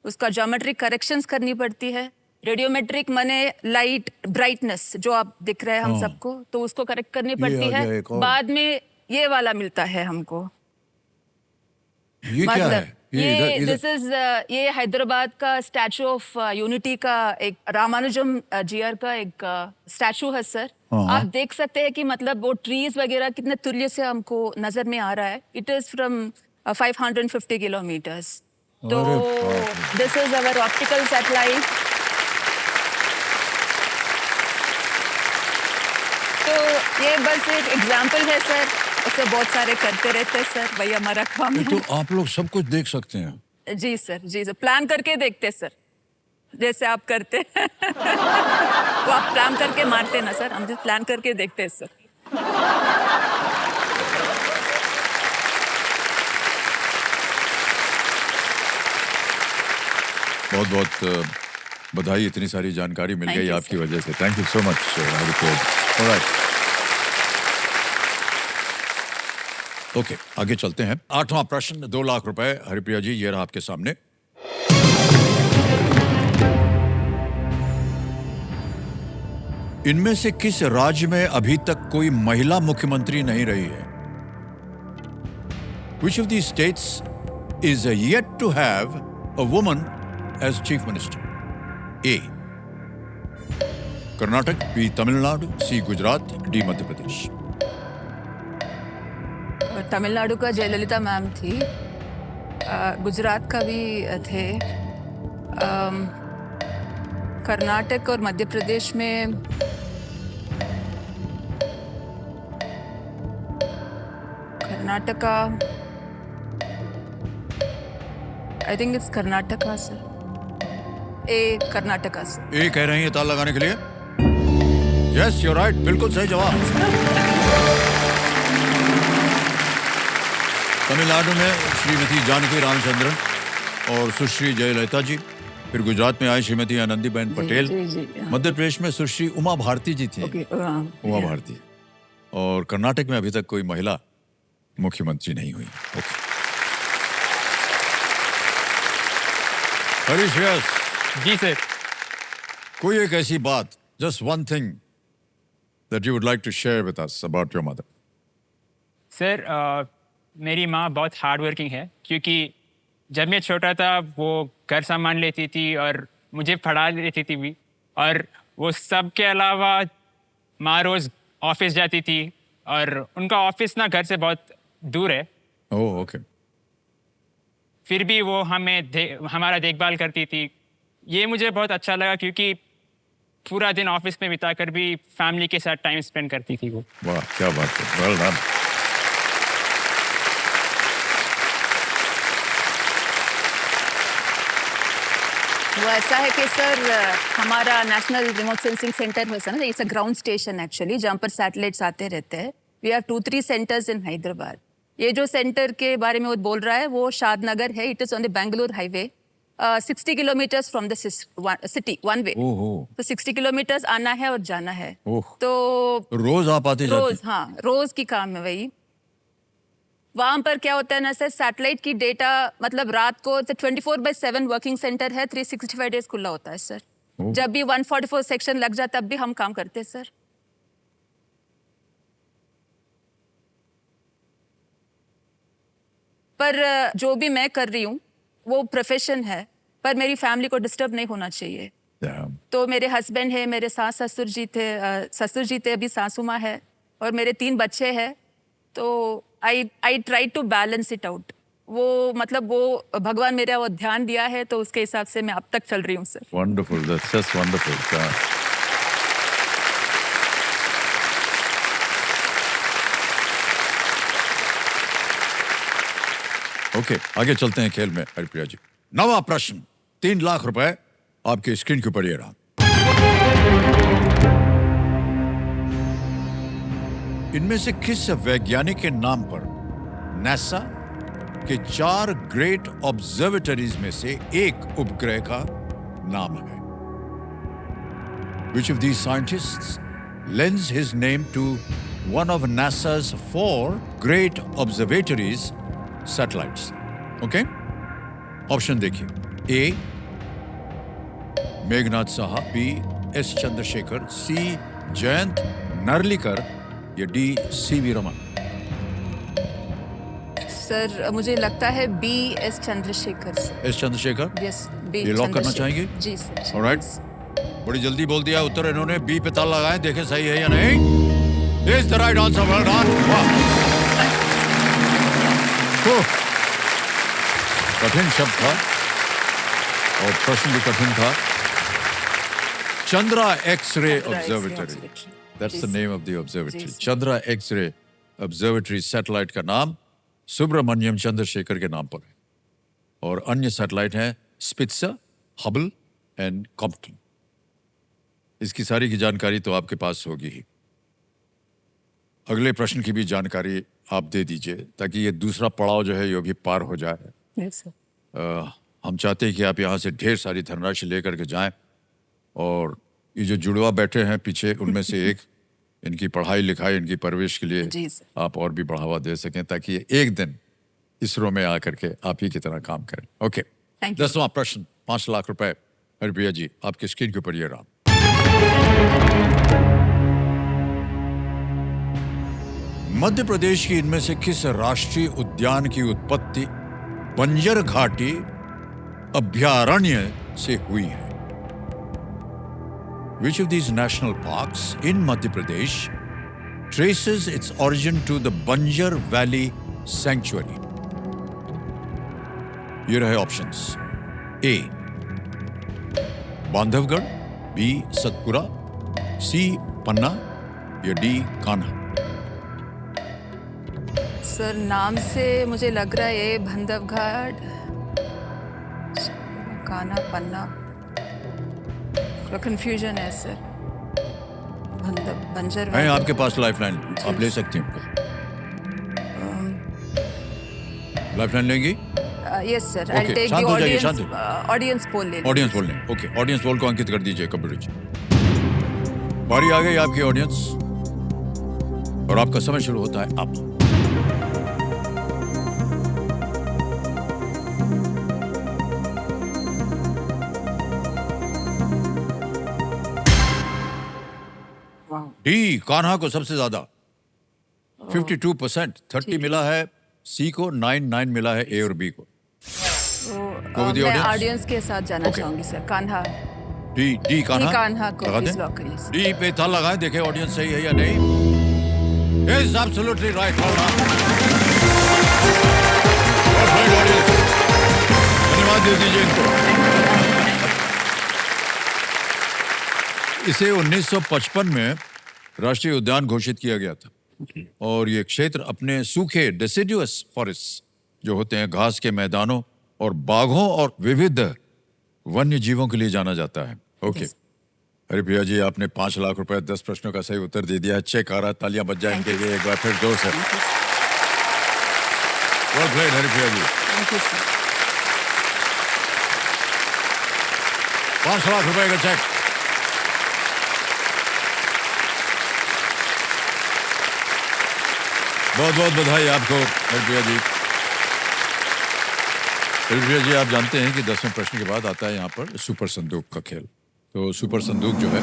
उसका ज्योमेट्रिक करेक्शंस करनी पड़ती है। रेडियोमेट्रिक माने लाइट ब्राइटनेस जो आप दिख रहे हैं हम सबको, तो उसको करेक्ट करनी पड़ती आ गया है। एक और। बाद में ये वाला मिलता है हमको। ये क्या है? ये दिस इज ये हैदराबाद का स्टैचू ऑफ यूनिटी का एक रामानुजम जीआर का एक स्टैचू है सर। आप देख सकते हैं कि मतलब वो ट्रीज वगैरह कितने तुल्य से हमको नजर में आ रहा है। It is from 550 kilometres. तो this is our optical satellite. तो ये बस एक एग्जाम्पल है सर ऐसे बहुत सारे करते रहते हैं सर, वही हमारा काम ये है। तो आप लोग सब कुछ देख सकते हैं। जी सर, प्लान करके देखते हैं सर, जैसे आप करते हैं। वो आप प्लान करके मारते हैं ना सर, हम just प्लान करके देखते हैं सर। बहुत बहुत बधाई, इतनी सारी जानकारी मिल Thank गई you, आपकी sir. वजह से। Thank you so much Haripriya. Alright, okay, आगे चलते हैं। 8वां प्रश्न, 2 लाख रुपए। हरिप्रिया जी, ये रहा आपके सामने। इनमें से किस राज्य में अभी तक कोई महिला मुख्यमंत्री नहीं रही है? Which of these states is yet to have a woman as chief minister? A. Karnataka, B. Tamil Nadu, C. Gujarat, D. Madhya Pradesh. Tamil Nadu का जयललिता मैम थी, गुजरात का भी थे, कर्नाटक और मध्य प्रदेश में Karnataka, I think it's Karnataka sir, A Karnataka sir. A कह रही हैं ताल लगाने के लिए? यस, यू राइट, बिल्कुल सही जवाब। तमिलनाडु में श्रीमती जानकी रामचंद्रन और सुश्री जयललिता जी, फिर गुजरात में आई श्रीमती आनंदीबेन पटेल, जी, मध्य प्रदेश में सुश्री उमा भारती जी थी, ओके, उमा भारती, और कर्नाटक में अभी तक कोई महिला मुख्यमंत्री नहीं हुई। ओके, हरीश यस, जी सर। कोई एक ऐसी बात, just one thing that you would like to share with us about your mother? Sir मेरी माँ बहुत हार्ड वर्किंग है, क्योंकि जब मैं छोटा था वो घर सामान लेती थी और मुझे पढ़ा लेती थी भी, और वो सब के अलावा माँ रोज़ ऑफिस जाती थी, और उनका ऑफिस ना घर से बहुत दूर है, ओह, ओके। फिर भी वो हमारा देखभाल करती थी। ये मुझे बहुत अच्छा लगा, क्योंकि पूरा दिन ऑफिस में बिताकर भी फैमिली के साथ टाइम स्पेंड करती थी वो। वाह, क्या बात है, वेल डन। वो ऐसा है कि सर, हमारा नेशनल रिमोट सेंसिंग सेंटर में सर ना, it's a ground station actually, जहाँ पर सैटेलाइट्स आते रहते हैं। We have 2-3 centres in Hyderabad. ये जो सेंटर के बारे में वो बोल रहा है वो शादनगर है। It is on the Bengaluru highway, 60 kilometres from the city one way. ओहो, तो 60 किलोमीटर्स आना है और जाना है। ओह, तो रोज आप आते रोज, जाते? हाँ, रोज की काम है वही। वहां पर क्या होता है ना सर, सैटेलाइट की डेटा, मतलब रात को 24/7 वर्किंग सेंटर है, 365 डेज खुला होता है सर। ओह। जब भी 144 सेक्शन लग जाता तब भी हम काम करते हैं सर। पर जो भी मैं कर रही हूँ वो प्रोफेशन है, पर मेरी फैमिली को डिस्टर्ब नहीं होना चाहिए। Yeah. तो मेरे हस्बैंड है, मेरे सास ससुर जी थे, अभी सासू माँ है, और मेरे 3 बच्चे हैं। तो I try to balance it out. वो मतलब वो भगवान मेरा वो ध्यान दिया है, तो उसके हिसाब से मैं अब तक चल रही हूँ sir. Wonderful, that's just wonderful. Yeah. Okay, आगे चलते हैं खेल में हरिप्रिया जी। 9वां प्रश्न, 3 लाख रुपए आपकी स्क्रीन के ऊपर ये रहा। इनमें से किस वैज्ञानिक के नाम पर नासा के 4 ग्रेट ऑब्जर्वेटरीज में से एक उपग्रह का नाम है? Which of these scientists lends his name to one of NASA's 4 great observatories satellites? Okay? Option देखिए। A Meghnath Saha, B S Chandrasekhar, C Jayant Narlikar, या D C V Raman. Sir मुझे लगता है B S Chandrasekhar sir. S Chandrasekhar, yes, B ये लॉक करना चंद्रशेखर। चाहेंगे? जी sir. Alright, बड़ी जल्दी बोल दिया उत्तर इन्होंने। बी पे ताल लगाए, देखे सही है या नहीं। Is the right answer, well done. वाह, कठिन शब्द था और प्रश्न भी कठिन था। Chandra x-ray Chandra X-ray observatory, observatory. That's the जी, नेम ऑफ द ऑब्जर्वेटरी, जी, sir. Chandra x-ray observatory satellite का नाम सुब्रमण्यम चंद्रशेखर के नाम पर है और अन्य सैटेलाइट हैं स्पित्ज़र, हबल एंड कॉम्पटन। इसकी सारी की जानकारी तो आपके पास होगी ही। अगले प्रश्न की भी जानकारी आप दे दीजिए ताकि ये दूसरा पड़ाव जो है ये भी पार हो जाए। Yes, sir. हम चाहते हैं कि आप यहाँ से ढेर सारी धनराशि लेकर के जाएं और ये जो जुड़वा बैठे हैं पीछे उनमें से एक इनकी पढ़ाई लिखाई इनकी परवरिश के लिए जी सर। आप और भी बढ़ावा दे सकें ताकि ये एक दिन इसरो में आकर के आप ही की तरह काम करें। Okay, Thank you. 10वां प्रश्न 5 लाख रुपए। हरिप्रिया जी आपकी स्क्रीन के ऊपर ये रहा। मध्य प्रदेश की इनमें से किस राष्ट्रीय उद्यान की उत्पत्ति बंजर घाटी अभयारण्य से हुई है? Which of these national parks in Madhya Pradesh traces its origin to the Banjar Valley Sanctuary? ये रहे ऑप्शंस। ए बांधवगढ़, बी सतपुरा, सी पन्ना या डी कान्हा। सर नाम से मुझे लग रहा है ये बंधवघाट, कान्हा, पन्ना, कंफ्यूजन है सर। बंजर है आपके पास लाइफलाइन, आप ले सकते हैं। लाइफलाइन लेंगी? यस सर, आई Okay, टेक शांत द हो जाइए, ऑडियंस शांत हो। ऑडियंस पोल ले लीजिए। ऑडियंस पोल लें। ओके, ऑडियंस पोल को अंकित कर दीजिए कंप्यूटर जी। बारी आ गई आपकी ऑडियंस और आपका समय शुरू होता है अब। डी कान्हा को सबसे ज्यादा 52%, 30 मिला है सी को, 9 मिला है ए और बी को। Go with the मैं audience. ऑडियंस के साथ जाना Okay. चाहूंगी सर। कान्हा, डी कान्हा, कान्हा को लगा प्लीज दें? लॉक करिए सर। डी पे ताल लगाएं, देखें ऑडियंस सही है या नहीं। Yes, absolutely right. धन्यवाद दे दीजिए इनको। इसे 1955 में राष्ट्रीय उद्यान घोषित किया गया था और ये क्षेत्र अपने सूखे डेसिडुअस फॉरेस्ट जो होते हैं घास के मैदानों और बाघों और विविध वन्य जीवों के लिए जाना जाता है। ओके, हरिप्रिया जी आपने 5 लाख रुपए 10 प्रश्नों का सही उत्तर दे दिया है। चेक आ रहा है, तालियां बज जाए इनके लिए एक बार फिर जोर से। Well played Haripriya ji. Thank you sir. 5 lakh रुपए का चेक। बहुत बहुत बधाई आपको हरिप्रिया जी। हरिप्रिया जी आप जानते हैं कि 10वें प्रश्न के बाद आता है यहाँ पर सुपर संदूक का खेल। तो सुपर संदूक जो है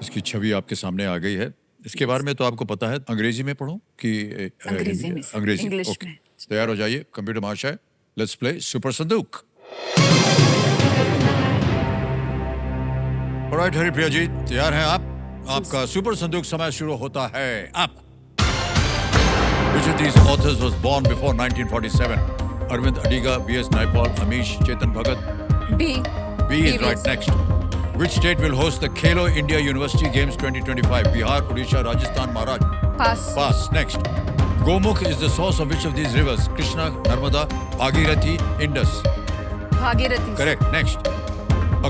इसकी छवि आपके सामने आ गई है। इसके बारे में तो आपको पता है। अंग्रेजी में पढ़ूं कि अंग्रेजी हिंदी? में सर, अंग्रेजी। इंग्लिश ओके, में। तैयार हो जाइए कंप्यूटर महाशय। लेट्स प्ले सुपर संदूक। ऑलराइट हरिप्रिया जी तैयार हैं आप? आपका सुपर संदूक समय शुरू होता है अब। Which of these authors was born before 1947? Arvind Adiga, V.S. Naipaul, Amish, Chetan Bhagat. B B is right. Next. Which state will host the Khelo India University Games 2025? Bihar, Odisha, Rajasthan, Maharashtra. Pass, Pass. Next. Gomukh is the source of which of these rivers? Krishna, Narmada, Bhagirathi, Indus. Bhagirathi. Correct. Next.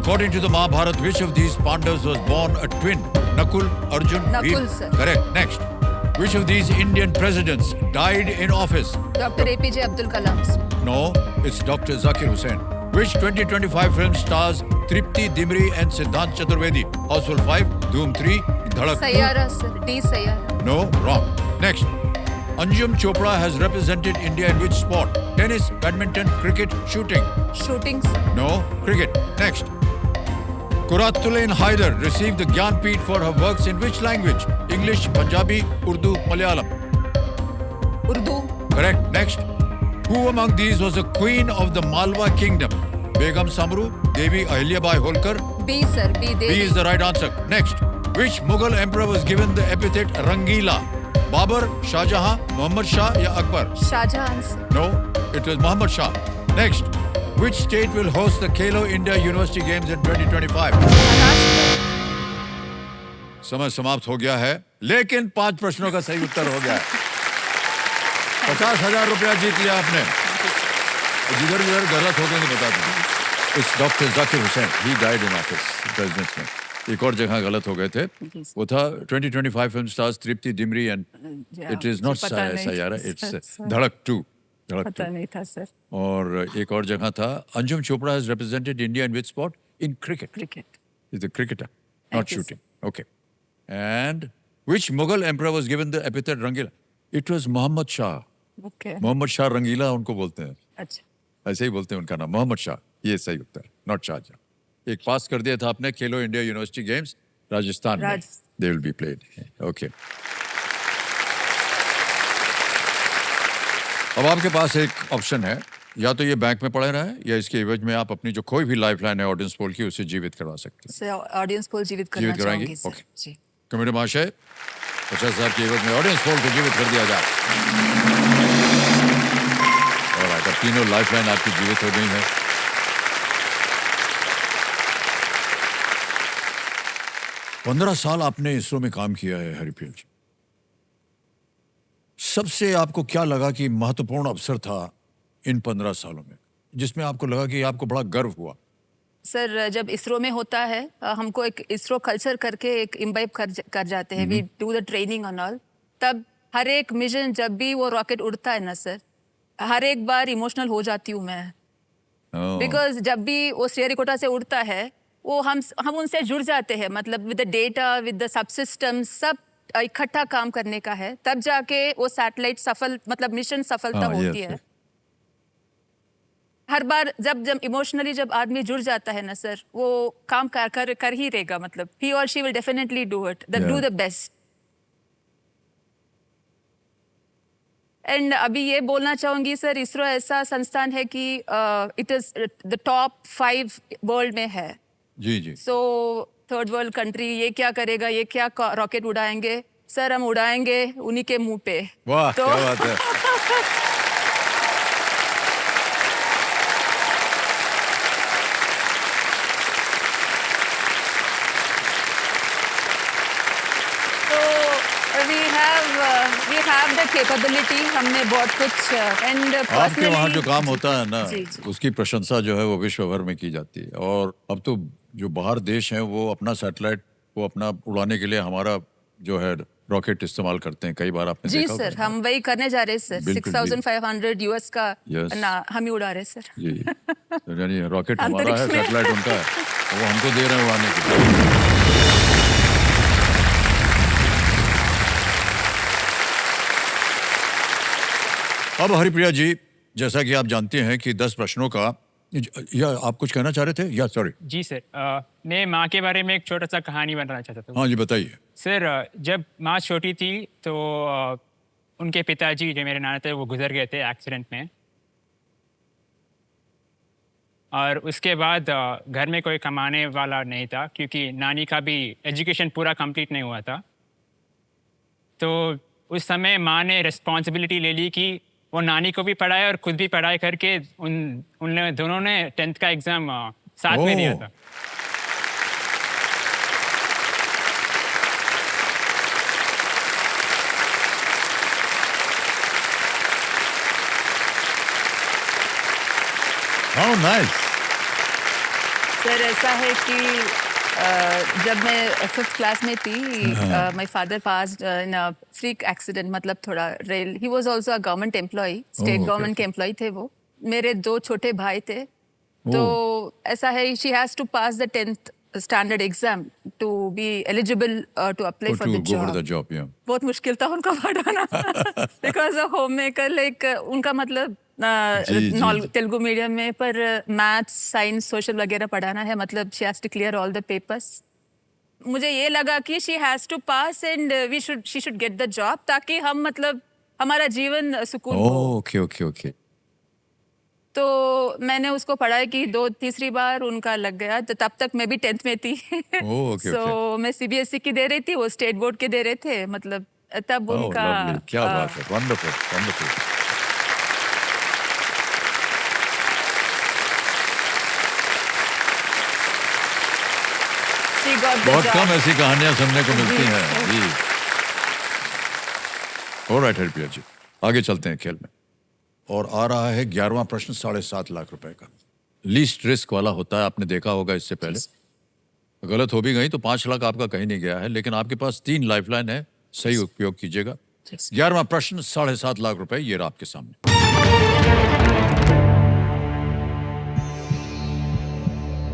According to the Mahabharata, which of these Pandavas was born a twin? Nakul, Arjun, Nakul, Bhim. sir. Correct. Next. Which of these Indian presidents died in office? Doctor APJ Abdul Kalam. No, it's Dr. Zakir Hussain. Which 2025 film stars Tripti Dimri and Siddhant Chaturvedi? Houseful 5, Dhoom 3, Dhadak 2. Saiyaara sir, D Saiyaara. No, wrong. Next. Anjum Chopra has represented India in which sport? Tennis, badminton, cricket, shooting. Shooting. No, cricket. Next. Kuratulain Haider received the Gyanpith for her works in which language? English, Punjabi, Urdu, Malayalam. Urdu. Correct. Next. Who among these was the queen of the Malwa kingdom? Begum Samru, Devi Ahilyabai Holkar. B sir, B B Devi. is the right answer. Next. Which Mughal emperor was given the epithet Rangila? Babur, Shah Jahan, Muhammad Shah या Akbar? Shahjahan sir. No, it was Muhammad Shah. Next. Which state will host the Khelo India University Games in 2025? Maharashtra. समय समाप्त हो गया है, लेकिन 5 प्रश्नों का सही उत्तर हो गया है। 50,000 रुपया जीत लिया आपने। जिधर जिधर गलत हो गए तो बता दूं। इस doctor Zakir Hussain, he died in office presidents में। एक और जगह गलत हो गए थे, वो था 2025 film stars Tripti Dimri and it is not Saiyaara, it's धड़क 2। पता नहीं था सर। और एक और जगह था, Anjum Chopra has represented India in which sport? In cricket. Cricket. Is the cricketer, not Thank you, shooting. Okay. And which Mughal emperor was given the epithet Rangila? It was Mohammad Shah. Okay. Mohammad Shah Rangila उनको बोलते हैं, अच्छा। ऐसे ही बोलते हैं उनका नाम, मोहम्मद शाह। ये सही उत्तर, नॉट शाहजहां। एक पास कर दिया था आपने, खेलो इंडिया यूनिवर्सिटी गेम्स राजस्थान में, they will be played. Okay. अब आपके पास एक ऑप्शन है, या तो ये बैंक में पड़े रहे या इसके एवज में आप अपनी जो कोई भी लाइफलाइन है ऑडियंस पोल की, उसे जीवित करवा सकते हैं। सर ऑडियंस पोल जीवित करना जीवित कराएंगे? चाहूंगी सर। ओके। जी। कमेटी महाशय, 50,000 के एवज में ऑडियंस पोल को जीवित कर दिया जाए। ऑलराइट, अब तीनों लाइफलाइन आपकी जीवित हो गई है। पंद्रह साल आपने इसरो में काम किया है हरिप्रिया जी। सबसे आपको क्या लगा कि महत्वपूर्ण अवसर था इन 15 सालों में, जिसमें आपको लगा कि आपको बड़ा गर्व हुआ? सर जब इसरो में होता है, हमको एक इसरो कल्चर करके एक इम्बाइब कर जाते हैं, we do the training and all. तब हर एक मिशन, जब भी वो रॉकेट उड़ता है ना सर, हर एक बार इमोशनल हो जाती हूँ मैं। बिकॉज जब भी वो श्रीहरिकोटा से उड़ता है, वो हम उनसे जुड़ जाते हैं, मतलब with the data, with the sub system, सब इकट्ठा काम करने का है। तब जाके वो सैटेलाइट सफल, मतलब मिशन सफलता होती है। हर बार जब इमोशनली जब आदमी जुड़ जाता है ना सर, वो काम कर ही रहेगा, मतलब ही और she will definitely do it, do the best. And अभी ये बोलना चाहूंगी सर, इसरो ऐसा संस्थान है कि it is the top 5 world में है। जी जी। सो थर्ड वर्ल्ड कंट्री ये क्या करेगा, ये क्या रॉकेट उड़ाएंगे सर, हम उड़ाएंगे उन्हीं के मुंह पे। वाह, तो क्या बात है। we have the capability, हमने बहुत कुछ and आपके वहाँ जो काम होता है ना, जी, जी। उसकी प्रशंसा जो है वो विश्व भर में की जाती है। और अब तो जो बाहर देश हैं वो अपना सैटेलाइट वो अपना उड़ाने के लिए हमारा जो है रॉकेट इस्तेमाल करते हैं। कई बार आपने जी देखा सर, होगा। हम वही करने जा रहे हैं सर। बिल्कुल, 6500 यूएस का Yes. ना हम ही उड़ा रहे हैं सर। जी, तो यानी रॉकेट हमारा है, अंतरिक्ष में। सैटेलाइट उनका है, वो हमको दे रहे हैं उड़ाने के लिए। अब हरिप्रिया जी, जैसा कि आप जानते हैं कि 10 प्रश्नों का, या आप कुछ कहना चाह रहे थे? या सॉरी। जी सर, मैं माँ के बारे में एक छोटा सा कहानी बनाना चाहता था। हाँ जी, बताइए। सर जब माँ छोटी थी तो उनके पिताजी जो मेरे नाना थे वो गुजर गए थे एक्सीडेंट में। और उसके बाद घर में कोई कमाने वाला नहीं था, क्योंकि नानी का भी एजुकेशन पूरा कंप्लीट नहीं हुआ था। तो उस समय माँ ने रिस्पॉन्सिबिलिटी ले ली कि वो नानी को भी पढ़ाए और खुद भी पढ़ाई करके उन दोनों ने 10th का एग्ज़ाम साथ में दिया था। How nice. सर ऐसा है कि जब मैं 5th क्लास में थी, my father passed in a freak accident, मतलब थोड़ा rail, he was also a government employ, state okay, government के एम्प्लॉय थे वो। मेरे 2 छोटे भाई थे। तो ऐसा है, she has to pass the 10th standard exam to be eligible to apply for the job. Job या बहुत मुश्किल था उनका पढ़ाना, बिकॉज होम मेकर, लाइक उनका मतलब जी। तेलुगु मीडियम में, पर मैथ्स, साइंस, सोशल वगैरह पढ़ाना है, मतलब she has to clear all the papers. मुझे ये लगा कि she has to pass and she should get the job, ताकि हम मतलब हमारा जीवन सुकून हो। Okay okay okay. तो मैंने उसको पढ़ाई की, 2-3 बार उनका लग गया। तो तब तक मैं भी 10th में थी। okay, सो मैं सीबीएसई की दे रही थी, वो स्टेट बोर्ड के दे रहे थे, मतलब तब उनका क्या बात है, wonderful wonderful. She got the बहुत job. कम ऐसी कहानियां सुनने को मिलती जी, हैं जी। ऑलराइट हरिप्रिया जी, आगे चलते हैं खेल में। और आ रहा है 11वां प्रश्न 7.5 लाख रुपए का। लीस्ट रिस्क वाला होता है, आपने देखा होगा इससे पहले। गलत हो भी गई तो 5 लाख आपका कहीं नहीं गया है, लेकिन आपके पास 3 लाइफलाइन है, सही उपयोग कीजिएगा। 11वां प्रश्न 7.5 लाख रुपए ये रहा आपके सामने।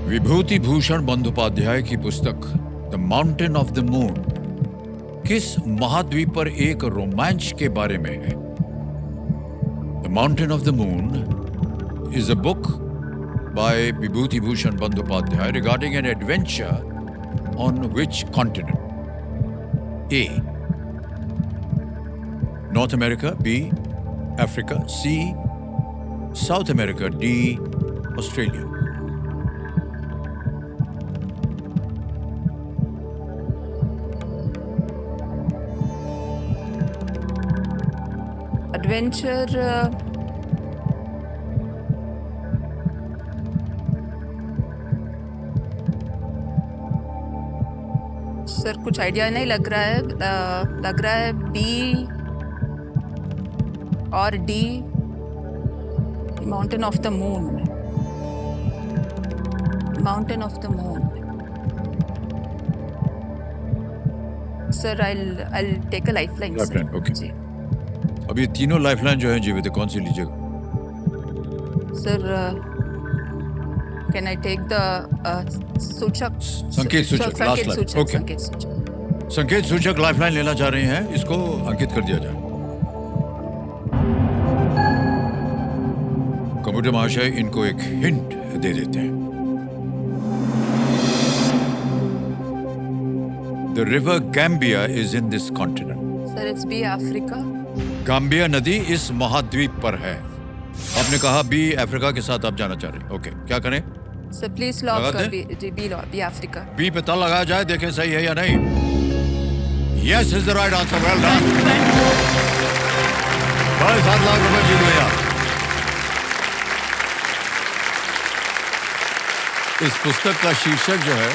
विभूति भूषण बंदोपाध्याय की पुस्तक the mountain of the moon किस महाद्वीप पर एक रोमांच के बारे में है? The mountain of the moon is a book by Bibhuti Bhushan Bandyopadhyay regarding an adventure on which continent? A North America, B Africa, C South America, D Australia. Adventure sir कुछ आइडिया नहीं लग रहा है। लग रहा है बी और D, mountain of the moon. Mountain of the moon sir, I'll take a lifeline. Lifeline, okay. जी अब ये तीनों लाइफलाइन जो है जीवित, कौन सी लीजिएगा? Sir, can I take the सूचक? संकेत सूचक, last संकेत line. सूचक, Okay. संकेत सूचक। संकेत सूचक लाइफलाइन लेना चाह रही हैं, इसको अंकित कर दिया जाए। कंप्यूटर महाशय इनको एक हिंट दे देते हैं। The river Gambia is in this continent. Sir, it's B Africa. Gambia नदी इस महाद्वीप पर है। आपने कहा बी अफ्रीका के साथ आप जाना चाह रहे हैं। ओके, क्या करें? सर प्लीज लॉक लगा कर दें? B Africa. बी पे ताला लगाया जाए, देखें सही है या नहीं। Yes is the right answer, well done. 7 lakh रुपए जीत गए आप। इस पुस्तक का शीर्षक जो है,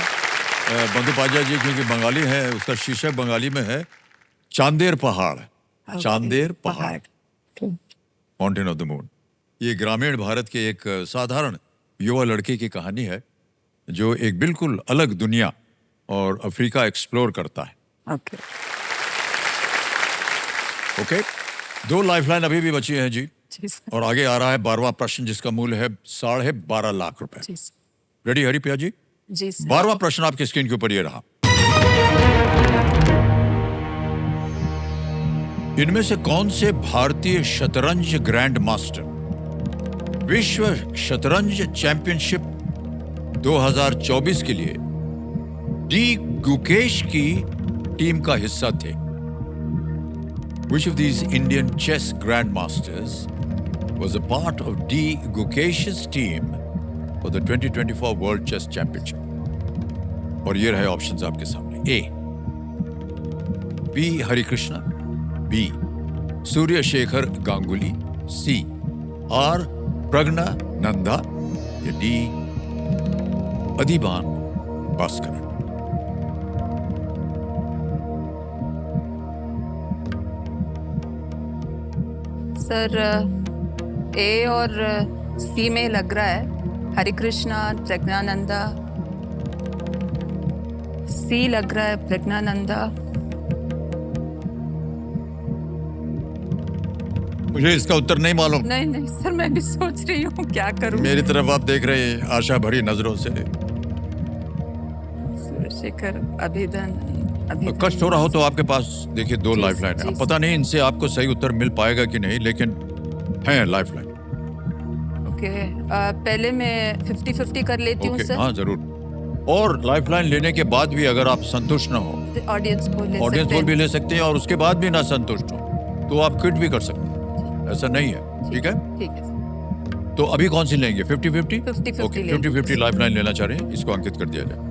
बंदोपाध्याय जी क्योंकि बंगाली है, उसका शीर्षक बंगाली में है चांदेर पहाड़। चांदेर पहाड़, माउंटेन ऑफ द मून। ये ग्रामीण भारत के एक साधारण युवा लड़के की कहानी है जो एक बिल्कुल अलग दुनिया और अफ्रीका एक्सप्लोर करता है। ओके ओके, 2 लाइफलाइन अभी भी बची है जी। जी सर। और आगे आ रहा है 12वां प्रश्न जिसका मूल्य है 12.5 लाख रुपए। जी सर। रेडी हरिप्रिया जी? जी सर। 12वां प्रश्न आपकी स्क्रीन के ऊपर ये रहा। इनमें से कौन से भारतीय शतरंज ग्रैंड मास्टर विश्व शतरंज चैंपियनशिप 2024 के लिए डी गुकेश की टीम का हिस्सा थे? Which of these Indian chess grandmasters was a part of D. Gukesh's team for the 2024 World Chess Championship? और ये रहे ऑप्शंस आपके सामने। A B Harikrishna, B Surya Shekhar Ganguly, C R Praggnanandhaa, या D Adhiban Bhaskaran. Sir A और सी में लग रहा है हरिकृष्णा, प्रज्ञानंदा। सी लग रहा है प्रज्ञानंदा। मुझे इसका उत्तर नहीं मालूम। नहीं नहीं सर, मैं भी सोच रही हूँ क्या करूँ। मेरी तरफ आप देख रहे हैं आशा भरी नजरों से। शेखर अभिधन। कष्ट हो रहा हो तो आपके पास देखिए 2 लाइफलाइन है। अब पता नहीं इनसे आपको सही उत्तर मिल पाएगा कि नहीं, लेकिन है लाइफलाइन। ओके, पहले मैं 50-50 कर लेती हूँ ओके, सर। हाँ जरूर। और लाइफलाइन लेने के बाद भी अगर आप संतुष्ट ना हो, ऑडियंस को ले ऑडियंस सकते पोल भी हैं। ले सकते हैं, और उसके बाद भी ना संतुष्ट हो तो आप क्विट भी कर सकते हैं, ऐसा नहीं है। ठीक है, ठीक है। तो अभी कौन सी लेंगे? 50-50? 50-50 ओके, लेंगे। 50-50 लाइफलाइन लेना चाह रहे हैं, इसको अंकित कर दिया जाए।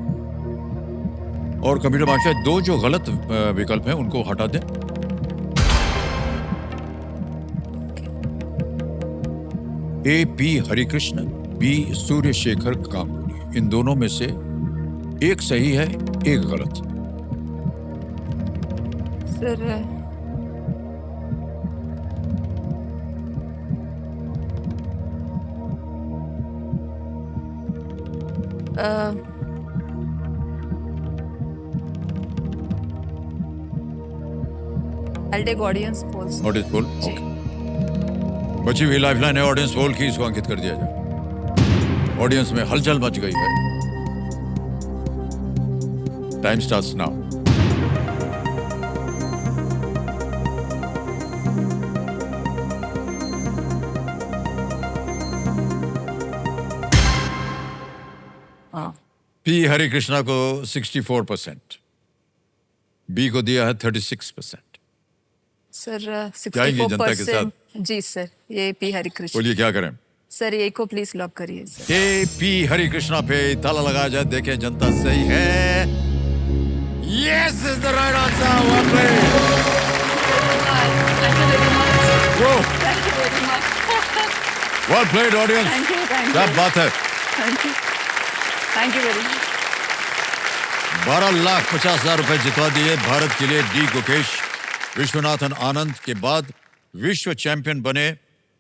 और कंप्यूटर भाषा 2 जो गलत विकल्प हैं उनको हटा दें। A P Harikrishna, B Surya Shekhar Ganguly. इन दोनों में से एक सही है, एक गलत। Sir I'll take audience polls. Audience poll, okay. बची हुई लाइफलाइन है ऑडियंस पोल की, इसको अंकित कर दिया जाए। ऑडियंस में हलचल मच गई है। Time starts now. P Hari Krishna को 64%, बी को दिया है 36%। सर जाएंगी जनता के 64%। जी सर, ये पी हरि कृष्ण। बोलिए क्या करें? सर ये को प्लीज लॉक करिए sir. A P Hari Krishna पे ताला लगाया जाए, देखें जनता सही है। Yes is the right answer. One play. Well played audience. क्या बात है। Thank you very much. 12,50,000 रुपए जितवा दिए भारत के लिए डी गुकेश। विश्वनाथन आनंद के बाद विश्व चैंपियन बने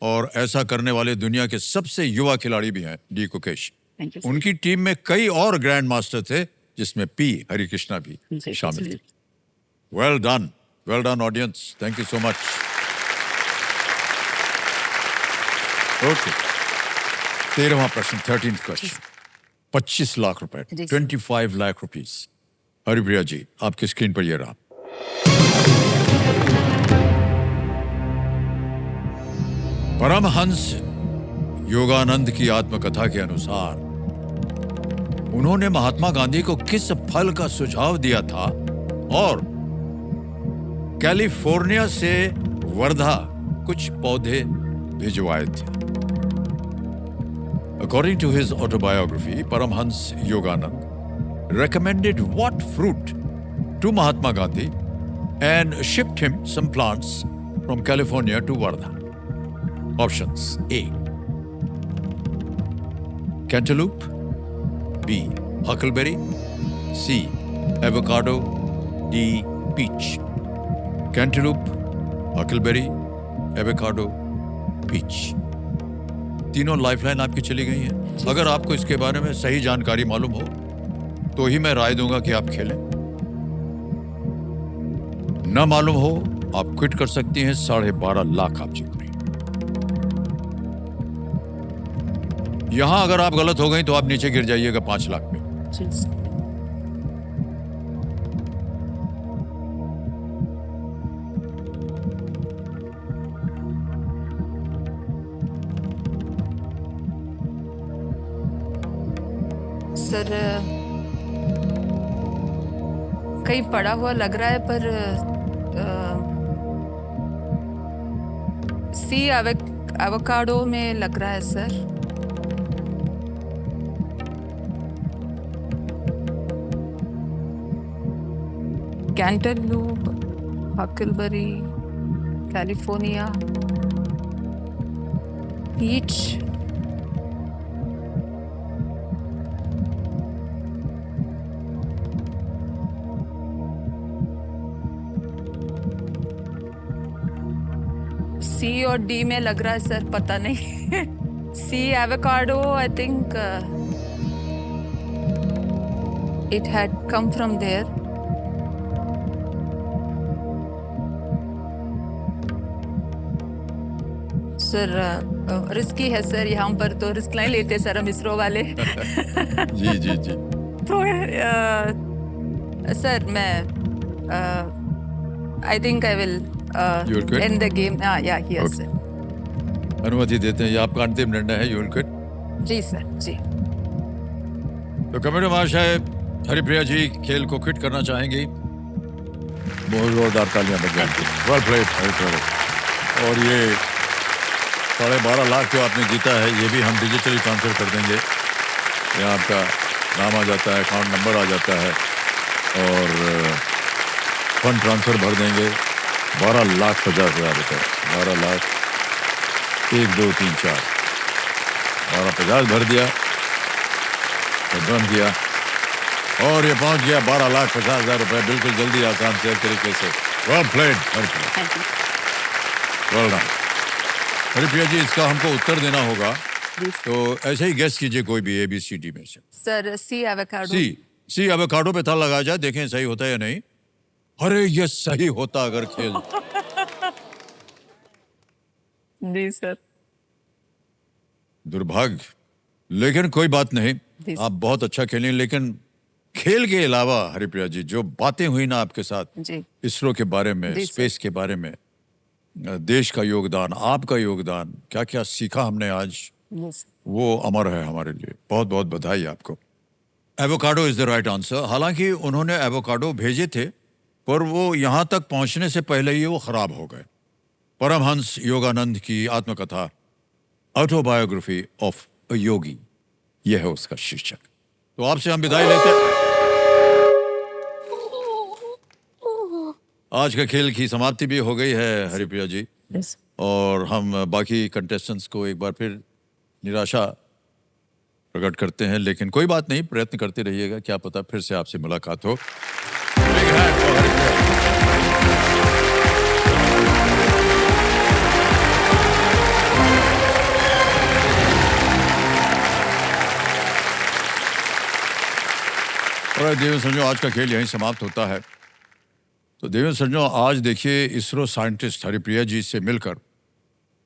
और ऐसा करने वाले दुनिया के सबसे युवा खिलाड़ी भी हैं D Gukesh. Thank you, sir. उनकी टीम में कई और ग्रैंड मास्टर थे जिसमें पी हरिकृष्णा भी जी, शामिल जी। थे। Well done audience, thank you so much. Okay, 13वां प्रश्न, 13th क्वेश्चन। 25 लाख रुपए, जी, सर। 25 लाख रुपीस। हरिप्रिया जी, आपकी स्क्रीन पर ये रहा। परमहंस योगानंद की आत्मकथा के अनुसार उन्होंने महात्मा गांधी को किस फल का सुझाव दिया था और कैलिफोर्निया से वर्धा कुछ पौधे भिजवाए थे? According to his autobiography, Paramhans Yoganand recommended what fruit to Mahatma Gandhi and shipped him some plants from California to Wardha. Options: A, cantaloupe, B, huckleberry, C, avocado, D, peach. Cantaloupe, huckleberry, avocado, peach. तीनों lifeline आपकी चली गई हैं। अगर आपको इसके बारे में सही जानकारी मालूम हो तो ही मैं राय दूंगा कि आप खेलें। न मालूम हो आप क्विट कर सकती हैं। 12.5 लाख आप जीत रही हैं। यहां अगर आप गलत हो गई तो आप नीचे गिर जाइएगा 5 लाख में। जी सर। सर कहीं पड़ा हुआ लग रहा है पर सी एवोकाडो में लग रहा है sir. Cantaloupe, huckleberry, California, peach, C और डी में लग रहा है सर, पता नहीं। C avocado, I think it had come from there. Sir risky है सर, यहाँ पर तो रिस्क नहीं लेते सर हम इसरो वाले। जी जी जी। तो सर मैं I think I will You'll quit? And the game. या यस Okay. सर। अनुमति देते हैं, ये आपका अंतिम निर्णय है। You'll quit. जी सर जी। तो कमेटी महाशय हरिप्रिया जी खेल को क्विट करना चाहेंगी। बहुत जोरदार तालियां बज जाएंगी। Well played Haripriya. और ये 12.5 लाख जो आपने जीता है ये भी हम डिजिटली ट्रांसफर कर देंगे। यहाँ आपका नाम आ जाता है, अकाउंट नंबर आ जाता है और फंड ट्रांसफर भर देंगे। 12,50,000 रुपये। 12 लाख 1 2 3 4 12,50,000 भर दिया, बंद किया और ये पहुंच गया 12,50,000 रुपए, बिल्कुल जल्दी आसान से तरीके से। Well played, thank you. Well done. Haripriya ji, इसका हमको उत्तर देना होगा, तो ऐसे ही गेस कीजिए कोई भी ABCD में से। सर सी एवोकाडो। सी एवोकाडो पे था लगाया जाए, देखें सही होता है या नहीं। अरे ये सही होता अगर खेल। जी सर। दुर्भाग्य, लेकिन कोई बात नहीं, जी। आप बहुत अच्छा खेलें। लेकिन खेल के अलावा हरिप्रिया जी, जो बातें हुई ना आपके साथ जी। इसरो के बारे में, जी, सर। स्पेस के बारे में, देश का योगदान, आपका योगदान, क्या क्या सीखा हमने आज, यस। वो अमर है हमारे लिए। बहुत बहुत बधाई आपको। Avocado is the right answer. हालांकि उन्होंने एवोकाडो भेजे थे, पर वो यहाँ तक पहुँचने से पहले ही वो खराब हो गए। परमहंस योगानंद की आत्मकथा, ऑटोबायोग्राफी ऑफ अ योगी, यह है उसका शीर्षक। तो आपसे हम विदाई लेते हैं। आज का खेल की समाप्ति भी हो गई है हरिप्रिया जी, यस। और हम बाकी कंटेस्टेंट्स को एक बार फिर निराशा प्रकट करते हैं, लेकिन कोई बात नहीं, प्रयत्न करते रहिएगा, क्या पता फिर से आपसे मुलाकात हो। Big hand for Haripriya. और देवेंद्र संजो, आज का खेल यहीं समाप्त होता है। तो देवेंद्र संजो, आज देखिए इसरो साइंटिस्ट हरिप्रिया जी से मिलकर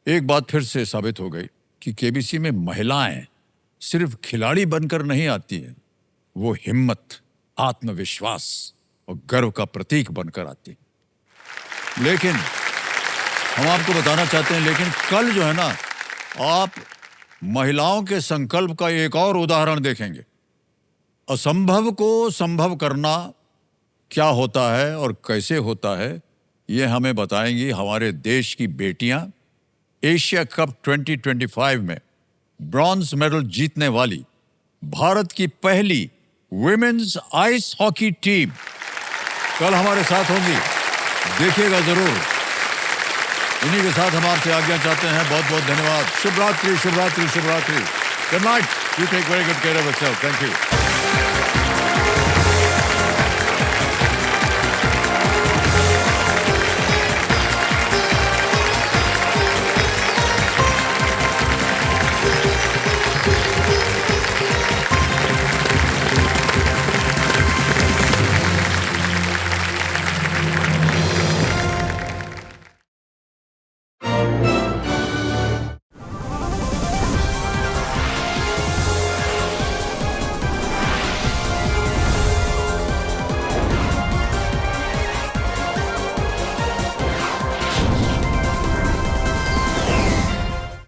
एक बात फिर से साबित हो गई कि केबीसी में महिलाएं सिर्फ खिलाड़ी बनकर नहीं आती हैं, वो हिम्मत, आत्मविश्वास और गर्व का प्रतीक बनकर आती हैं। लेकिन हम आपको बताना चाहते हैं, लेकिन कल जो है ना, आप महिलाओं के संकल्प का एक और उदाहरण देखेंगे। असंभव को संभव करना क्या होता है और कैसे होता है, ये हमें बताएंगी हमारे देश की बेटियां। एशिया कप 2025 में ब्रॉन्ज मेडल जीतने वाली भारत की पहली विमेन्स आइस हॉकी टीम कल हमारे साथ होंगी, देखिएगा जरूर। इन्हीं के साथ हम आपसे आज्ञा चाहते हैं। बहुत बहुत धन्यवाद। शुभ रात्रि, शुभ रात्रि, शुभ रात्रि। Good night. You take very good care of yourself. Thank you.